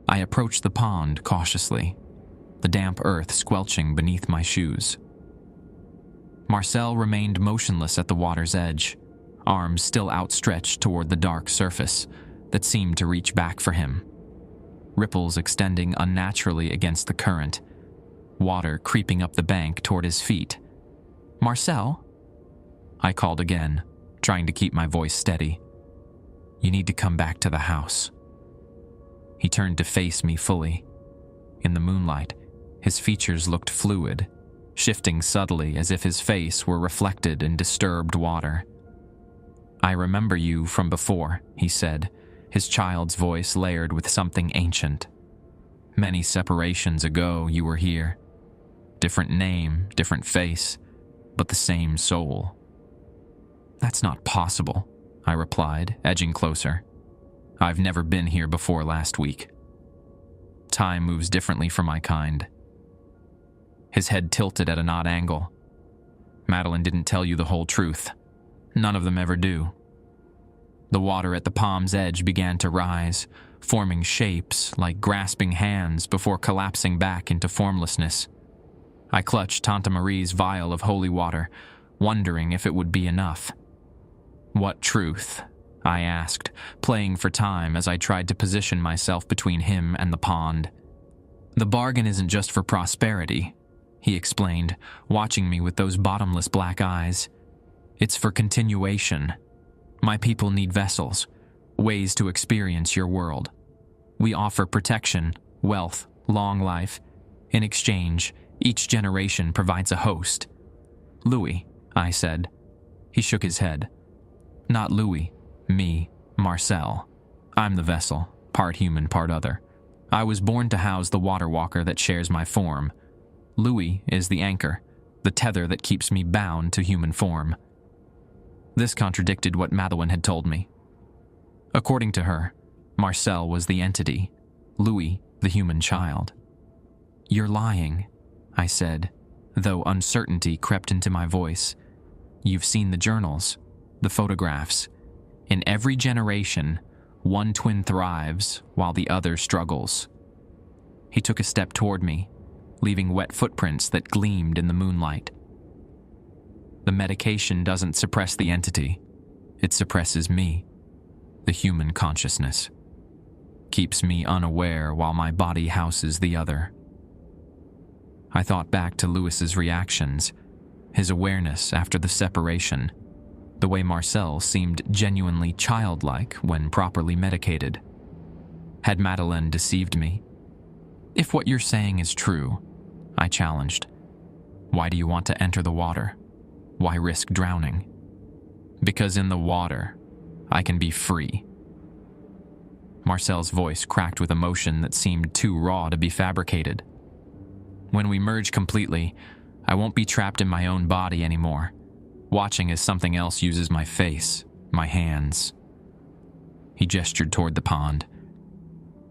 Speaker 1: I approached the pond cautiously, the damp earth squelching beneath my shoes. Marcel remained motionless at the water's edge, arms still outstretched toward the dark surface that seemed to reach back for him. Ripples extending unnaturally against the current, water creeping up the bank toward his feet. "Marcel?" I called again, trying to keep my voice steady. "You need to come back to the house." He turned to face me fully. In the moonlight, his features looked fluid, shifting subtly as if his face were reflected in disturbed water. "I remember you from before," he said, his child's voice layered with something ancient. "Many separations ago you were here. Different name, different face, but the same soul." "That's not possible," I replied, edging closer. "I've never been here before last week." Time moves differently for my kind. His head tilted at an odd angle. "Madeline didn't tell you the whole truth. None of them ever do." The water at the palm's edge began to rise, forming shapes like grasping hands before collapsing back into formlessness. I clutched Tante Marie's vial of holy water, wondering if it would be enough. "What truth?" I asked, playing for time as I tried to position myself between him and the pond. "The bargain isn't just for prosperity," he explained, watching me with those bottomless black eyes. "It's for continuation. My people need vessels, ways to experience your world. We offer protection, wealth, long life. In exchange, each generation provides a host." "Louis," I said. He shook his head. "Not Louis. Me, Marcel. I'm the vessel, part human, part other. I was born to house the water walker that shares my form. Louis is the anchor, the tether that keeps me bound to human form." This contradicted what Madeline had told me. According to her, Marcel was the entity, Louis the human child. "You're lying," I said, though uncertainty crept into my voice. "You've seen the journals, the photographs. In every generation, one twin thrives while the other struggles." He took a step toward me, leaving wet footprints that gleamed in the moonlight. "The medication doesn't suppress the entity. It suppresses me, the human consciousness. Keeps me unaware while my body houses the other." I thought back to Louis's reactions, his awareness after the separation, the way Marcel seemed genuinely childlike when properly medicated. Had Madeleine deceived me? "If what you're saying is true," I challenged, "why do you want to enter the water? Why risk drowning?" "Because in the water, I can be free." Marcel's voice cracked with emotion that seemed too raw to be fabricated. "When we merge completely, I won't be trapped in my own body anymore, watching as something else uses my face, my hands." He gestured toward the pond.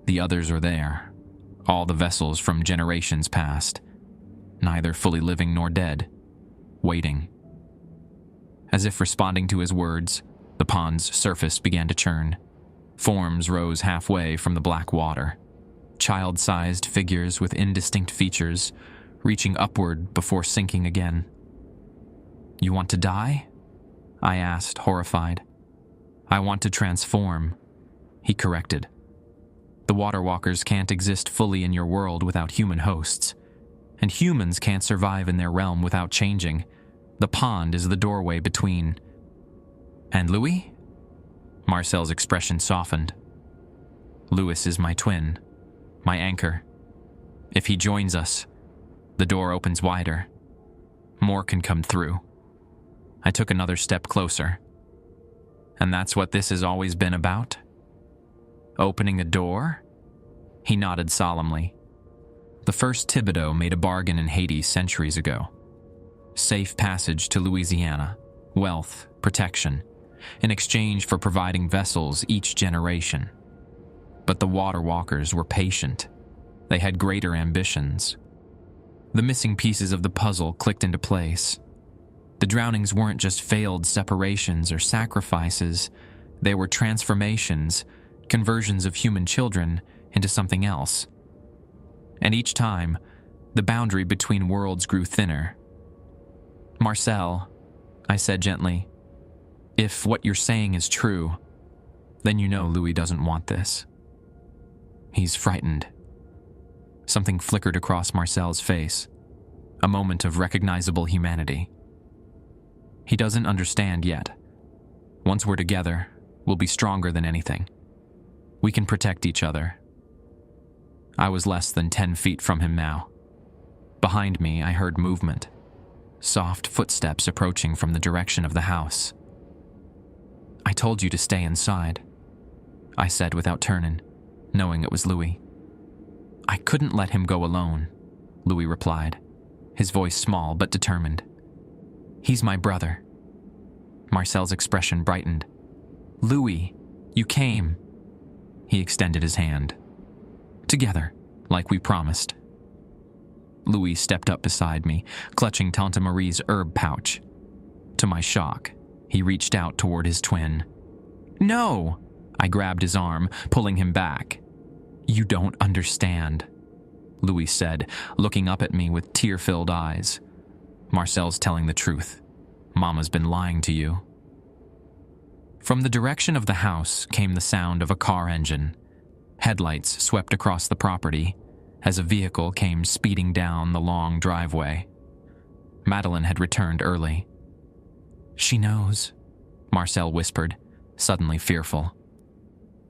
Speaker 1: "The others are there, all the vessels from generations past, neither fully living nor dead, waiting. As if responding to his words, the pond's surface began to churn. Forms rose halfway from the black water. Child-sized figures with indistinct features, reaching upward before sinking again. "You want to die?" I asked, horrified. "I want to transform," he corrected. "The water walkers can't exist fully in your world without human hosts, and humans can't survive in their realm without changing. The pond is the doorway between." "And Louis?" Marcel's expression softened. "Louis is my twin, my anchor. If he joins us, the door opens wider. More can come through." I took another step closer. "And that's what this has always been about? Opening a door?" He nodded solemnly. "The first Thibodeau made a bargain in Haiti centuries ago. Safe passage to Louisiana, wealth, protection, in exchange for providing vessels each generation. But the water walkers were patient. They had greater ambitions. The missing pieces of the puzzle clicked into place. The drownings weren't just failed separations or sacrifices. They were transformations, conversions of human children into something else. And each time, the boundary between worlds grew thinner. "Marcel," I said gently, "if what you're saying is true, then you know Louis doesn't want this. He's frightened." Something flickered across Marcel's face, a moment of recognizable humanity. "He doesn't understand yet. Once we're together, we'll be stronger than anything. We can protect each other." I was less than 10 feet from him now. Behind me, I heard movement. Soft footsteps approaching from the direction of the house. "I told you to stay inside," I said without turning, knowing it was Louis. "I couldn't let him go alone," Louis replied, his voice small but determined. "He's my brother." Marcel's expression brightened. "Louis, you came." He extended his hand. "Together, like we promised." Louis stepped up beside me, clutching Tante Marie's herb pouch. To my shock, he reached out toward his twin. "No!" I grabbed his arm, pulling him back. "You don't understand," Louis said, looking up at me with tear-filled eyes. "Marcel's telling the truth. Mama's been lying to you." From the direction of the house came the sound of a car engine. Headlights swept across the property as a vehicle came speeding down the long driveway. Madeline had returned early. "She knows," Marcel whispered, suddenly fearful.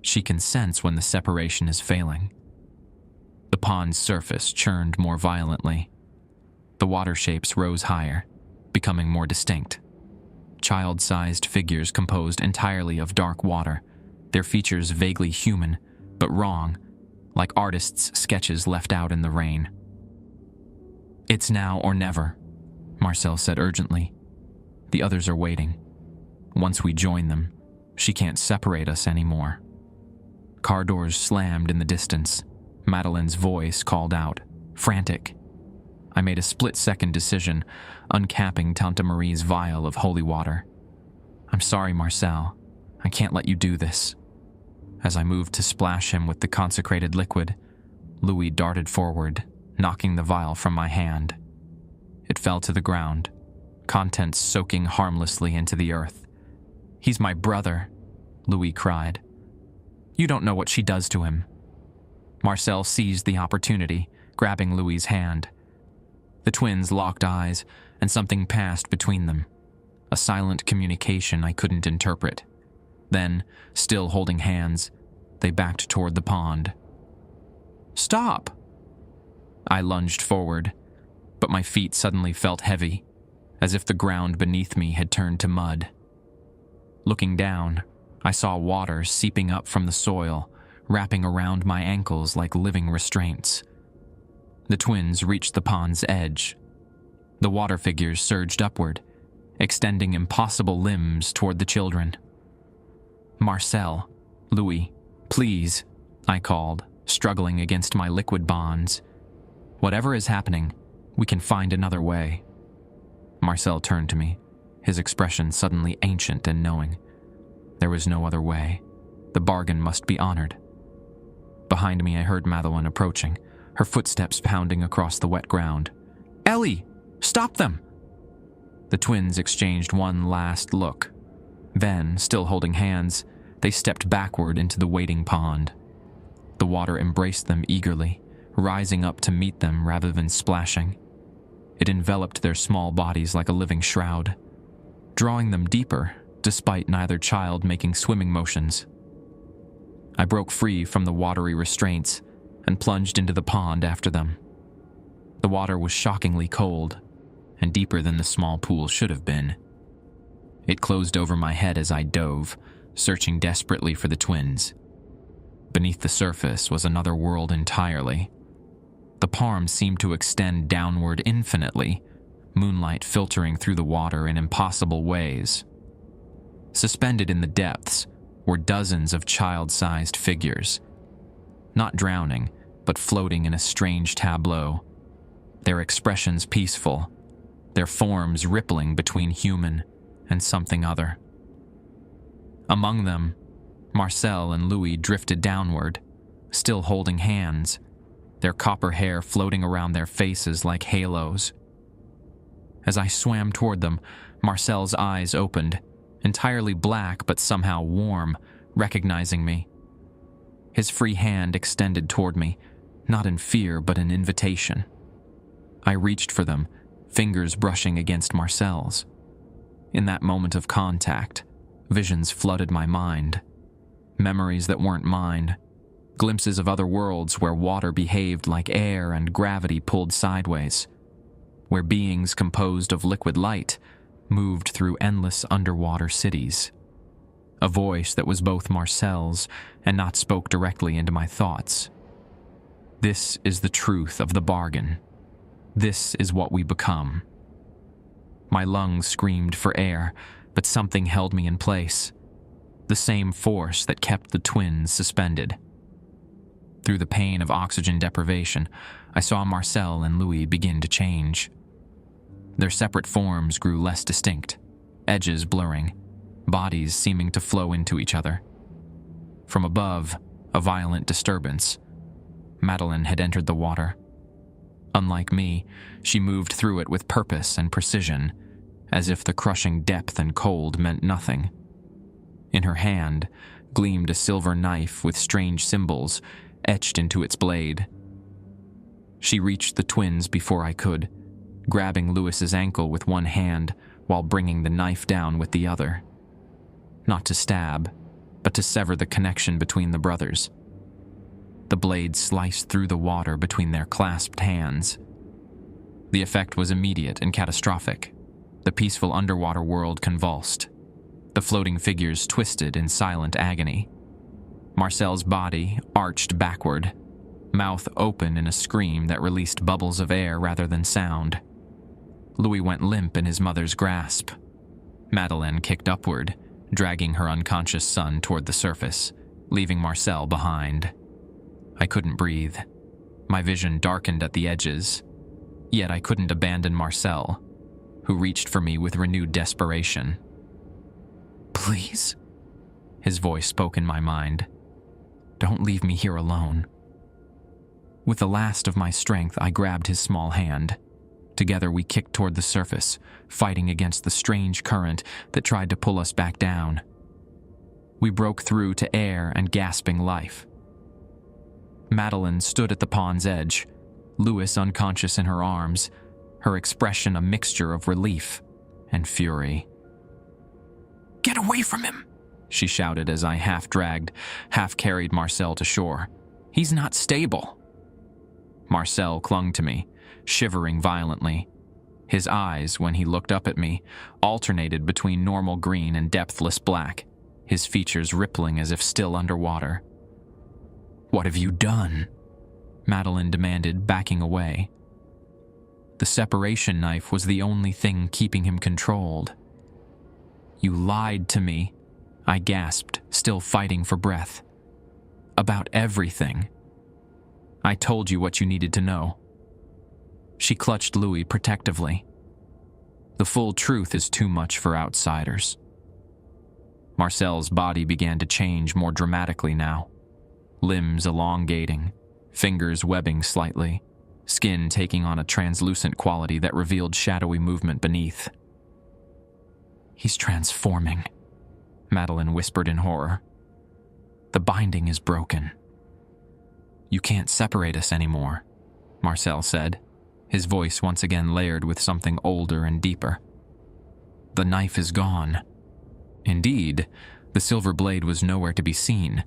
Speaker 1: "She can sense when the separation is failing." The pond's surface churned more violently. The water shapes rose higher, becoming more distinct. Child-sized figures composed entirely of dark water, their features vaguely human, but wrong, like artists' sketches left out in the rain. "It's now or never," Marcel said urgently. "The others are waiting. Once we join them, she can't separate us anymore." Car doors slammed in the distance. Madeline's voice called out, frantic. I made a split-second decision, uncapping Tante Marie's vial of holy water. "I'm sorry, Marcel. I can't let you do this." As I moved to splash him with the consecrated liquid, Louis darted forward, knocking the vial from my hand. It fell to the ground, contents soaking harmlessly into the earth. "He's my brother," Louis cried. "You don't know what she does to him." Marcel seized the opportunity, grabbing Louis's hand. The twins locked eyes, and something passed between them. A silent communication I couldn't interpret. Then, still holding hands, they backed toward the pond. "Stop!" I lunged forward, but my feet suddenly felt heavy, as if the ground beneath me had turned to mud. Looking down, I saw water seeping up from the soil, wrapping around my ankles like living restraints. The twins reached the pond's edge. The water figures surged upward, extending impossible limbs toward the children. "Marcel, Louis, please," I called, struggling against my liquid bonds. "Whatever is happening, we can find another way." Marcel turned to me. his expression suddenly ancient and knowing. There was no other way. The bargain must be honored. Behind me, I heard Madeline approaching, her footsteps pounding across the wet ground. "Ellie! Stop them!" The twins exchanged one last look. Then, still holding hands, they stepped backward into the waiting pond. The water embraced them eagerly, rising up to meet them rather than splashing. It enveloped their small bodies like a living shroud, drawing them deeper, despite neither child making swimming motions. I broke free from the watery restraints and plunged into the pond after them. The water was shockingly cold, and deeper than the small pool should have been. It closed over my head as I dove, searching desperately for the twins. Beneath the surface was another world entirely. The palm seemed to extend downward infinitely, moonlight filtering through the water in impossible ways. Suspended in the depths were dozens of child-sized figures, not drowning, but floating in a strange tableau, their expressions peaceful, their forms rippling between human and something other. Among them, Marcel and Louis drifted downward, still holding hands, their copper hair floating around their faces like halos. As I swam toward them, Marcel's eyes opened, entirely black but somehow warm, recognizing me. His free hand extended toward me, not in fear but in invitation. I reached for them, fingers brushing against Marcel's. In that moment of contact, visions flooded my mind. Memories that weren't mine, glimpses of other worlds where water behaved like air and gravity pulled sideways, where beings composed of liquid light moved through endless underwater cities. A voice that was both Marcel's and not spoke directly into my thoughts. This is the truth of the bargain. This is what we become. My lungs screamed for air, but something held me in place. The same force that kept the twins suspended. Through the pain of oxygen deprivation, I saw Marcel and Louis begin to change. Their separate forms grew less distinct, edges blurring, bodies seeming to flow into each other. From above, a violent disturbance. Madeline had entered the water. Unlike me, she moved through it with purpose and precision, as if the crushing depth and cold meant nothing. In her hand gleamed a silver knife with strange symbols etched into its blade. She reached the twins before I could, grabbing Louis's ankle with one hand while bringing the knife down with the other. Not to stab, but to sever the connection between the brothers. The blade sliced through the water between their clasped hands. The effect was immediate and catastrophic. The peaceful underwater world convulsed. The floating figures twisted in silent agony. Marcel's body arched backward, mouth open in a scream that released bubbles of air rather than sound. Louis went limp in his mother's grasp. Madeleine kicked upward, dragging her unconscious son toward the surface, leaving Marcel behind. I couldn't breathe. My vision darkened at the edges, yet I couldn't abandon Marcel, who reached for me with renewed desperation. "Please," his voice spoke in my mind. "Don't leave me here alone." With the last of my strength, I grabbed his small hand. Together we kicked toward the surface, fighting against the strange current that tried to pull us back down. We broke through to air and gasping life. Madeline stood at the pond's edge, Louis unconscious in her arms, her expression a mixture of relief and fury. "Get away from him!" she shouted as I half-dragged, half-carried Marcel to shore. "He's not stable." Marcel clung to me, shivering violently. His eyes, when he looked up at me, alternated between normal green and depthless black, his features rippling as if still underwater. "What have you done?" Madeline demanded, backing away. The separation knife was the only thing keeping him controlled. "You lied to me," I gasped, still fighting for breath. "About everything. I told you what you needed to know." She clutched Louis protectively. The full truth is too much for outsiders. Marcel's body began to change more dramatically now. Limbs elongating, fingers webbing slightly, skin taking on a translucent quality that revealed shadowy movement beneath. "He's transforming," Madeline whispered in horror. "The binding is broken." "You can't separate us anymore," Marcel said, his voice once again layered with something older and deeper. "The knife is gone." Indeed, the silver blade was nowhere to be seen,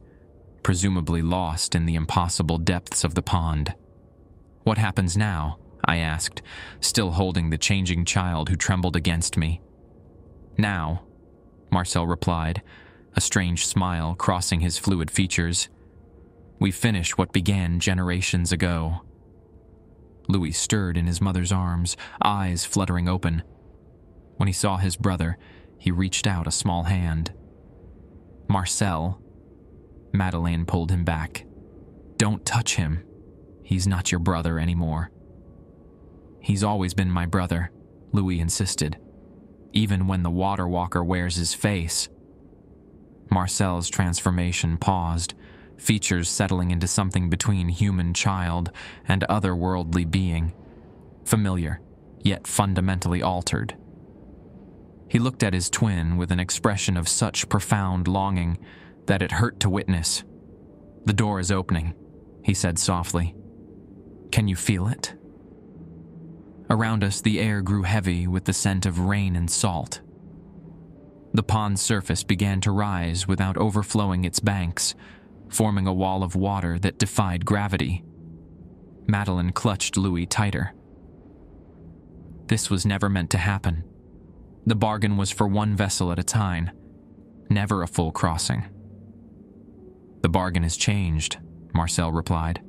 Speaker 1: presumably lost in the impossible depths of the pond. "What happens now?" I asked, still holding the changing child who trembled against me. "Now," Marcel replied, a strange smile crossing his fluid features, "we finish what began generations ago." Louis stirred in his mother's arms, eyes fluttering open. When he saw his brother, he reached out a small hand. "Marcel," Madeleine pulled him back. "Don't touch him. He's not your brother anymore." "He's always been my brother," Louis insisted, "even when the water walker wears his face." Marcel's transformation paused, features settling into something between human child and otherworldly being, familiar, yet fundamentally altered. He looked at his twin with an expression of such profound longing that it hurt to witness. "The door is opening," he said softly. "Can you feel it?" Around us, the air grew heavy with the scent of rain and salt. The pond's surface began to rise without overflowing its banks, forming a wall of water that defied gravity. Madeline clutched Louis tighter. "This was never meant to happen. The bargain was for one vessel at a time, never a full crossing." "The bargain has changed," Marcel replied.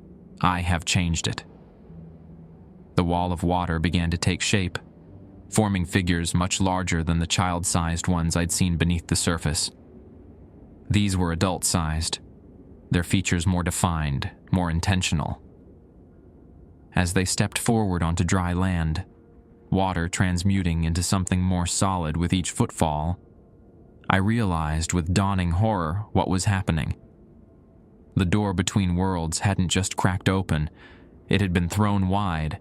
Speaker 1: "I have changed it." The wall of water began to take shape, forming figures much larger than the child-sized ones I'd seen beneath the surface. These were adult-sized, their features more defined, more intentional. As they stepped forward onto dry land, water transmuting into something more solid with each footfall, I realized with dawning horror what was happening. The door between worlds hadn't just cracked open, it had been thrown wide,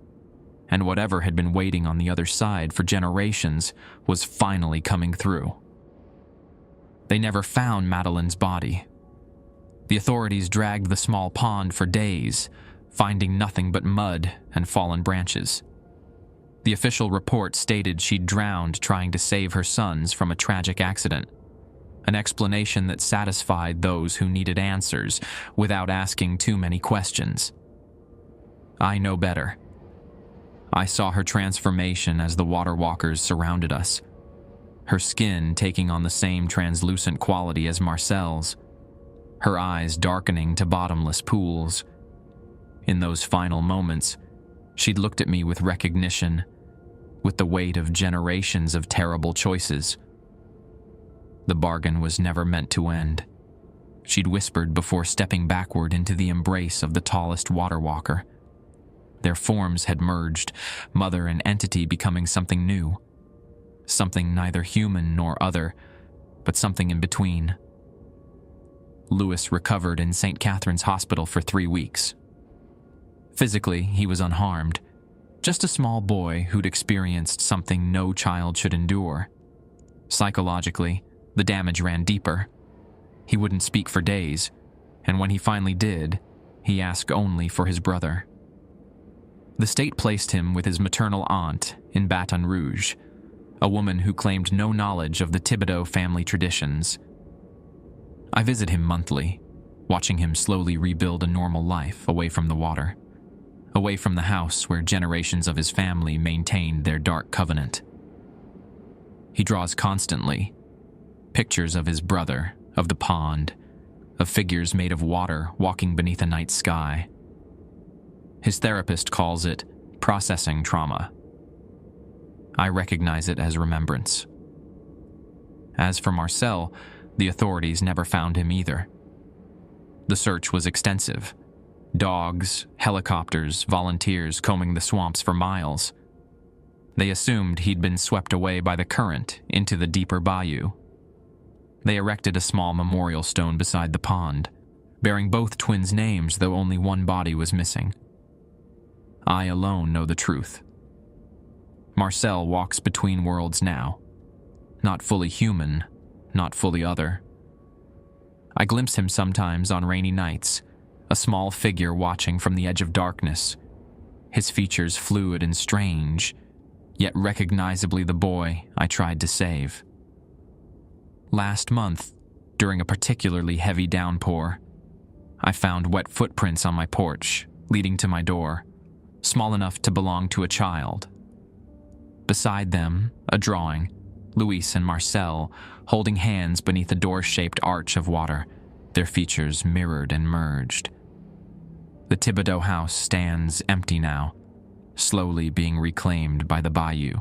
Speaker 1: and whatever had been waiting on the other side for generations was finally coming through. They never found Madeleine's body. The authorities dragged the small pond for days, finding nothing but mud and fallen branches. The official report stated she'd drowned trying to save her sons from a tragic accident, an explanation that satisfied those who needed answers without asking too many questions. I know better. I saw her transformation as the water walkers surrounded us, her skin taking on the same translucent quality as Marcel's, her eyes darkening to bottomless pools. In those final moments, she'd looked at me with recognition, with the weight of generations of terrible choices. The bargain was never meant to end, she'd whispered before stepping backward into the embrace of the tallest water walker. Their forms had merged, mother and entity becoming something new. Something neither human nor other, but something in between. Louis recovered in St. Catherine's Hospital for 3 weeks. Physically, he was unharmed, just a small boy who'd experienced something no child should endure. Psychologically, the damage ran deeper. He wouldn't speak for days, and when he finally did, he asked only for his brother. The state placed him with his maternal aunt in Baton Rouge, a woman who claimed no knowledge of the Thibodeau family traditions. I visit him monthly, watching him slowly rebuild a normal life away from the water, away from the house where generations of his family maintained their dark covenant. He draws constantly, pictures of his brother, of the pond, of figures made of water walking beneath a night sky. His therapist calls it processing trauma. I recognize it as remembrance. As for Marcel, the authorities never found him either. The search was extensive. Dogs, helicopters, volunteers combing the swamps for miles. They assumed he'd been swept away by the current into the deeper bayou. They erected a small memorial stone beside the pond, bearing both twins' names, though only one body was missing. I alone know the truth. Marcel walks between worlds now. Not fully human, not fully other. I glimpse him sometimes on rainy nights, a small figure watching from the edge of darkness, his features fluid and strange, yet recognizably the boy I tried to save. Last month, during a particularly heavy downpour, I found wet footprints on my porch, leading to my door, small enough to belong to a child. Beside them, a drawing, Luis and Marcel holding hands beneath a door-shaped arch of water, their features mirrored and merged. The Thibodeau house stands empty now, slowly being reclaimed by the bayou.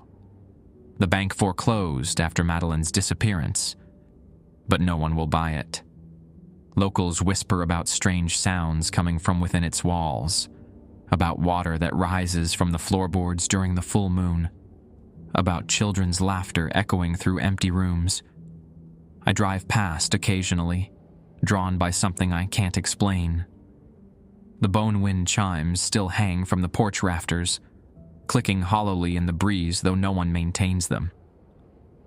Speaker 1: The bank foreclosed after Madeleine's disappearance, but no one will buy it. Locals whisper about strange sounds coming from within its walls, about water that rises from the floorboards during the full moon, about children's laughter echoing through empty rooms. I drive past occasionally, drawn by something I can't explain. The bone wind chimes still hang from the porch rafters, clicking hollowly in the breeze, though no one maintains them.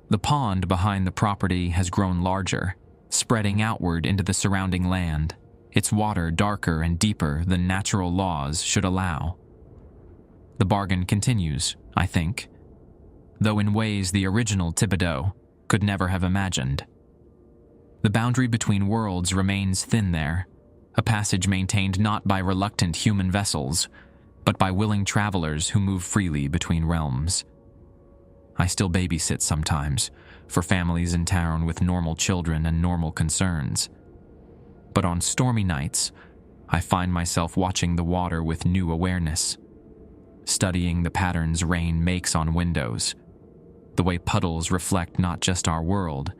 Speaker 1: The pond behind the property has grown larger, spreading outward into the surrounding land, its water darker and deeper than natural laws should allow. The bargain continues, I think, though in ways the original Thibodeau could never have imagined. The boundary between worlds remains thin there, a passage maintained not by reluctant human vessels, but by willing travelers who move freely between realms. I still babysit sometimes, for families in town with normal children and normal concerns. But on stormy nights, I find myself watching the water with new awareness, studying the patterns rain makes on windows, the way puddles reflect not just our world,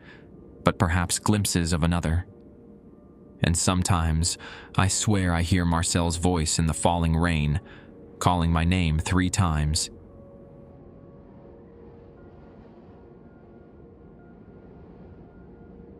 Speaker 1: but perhaps glimpses of another. And sometimes, I swear I hear Marcel's voice in the falling rain, calling my name 3 times,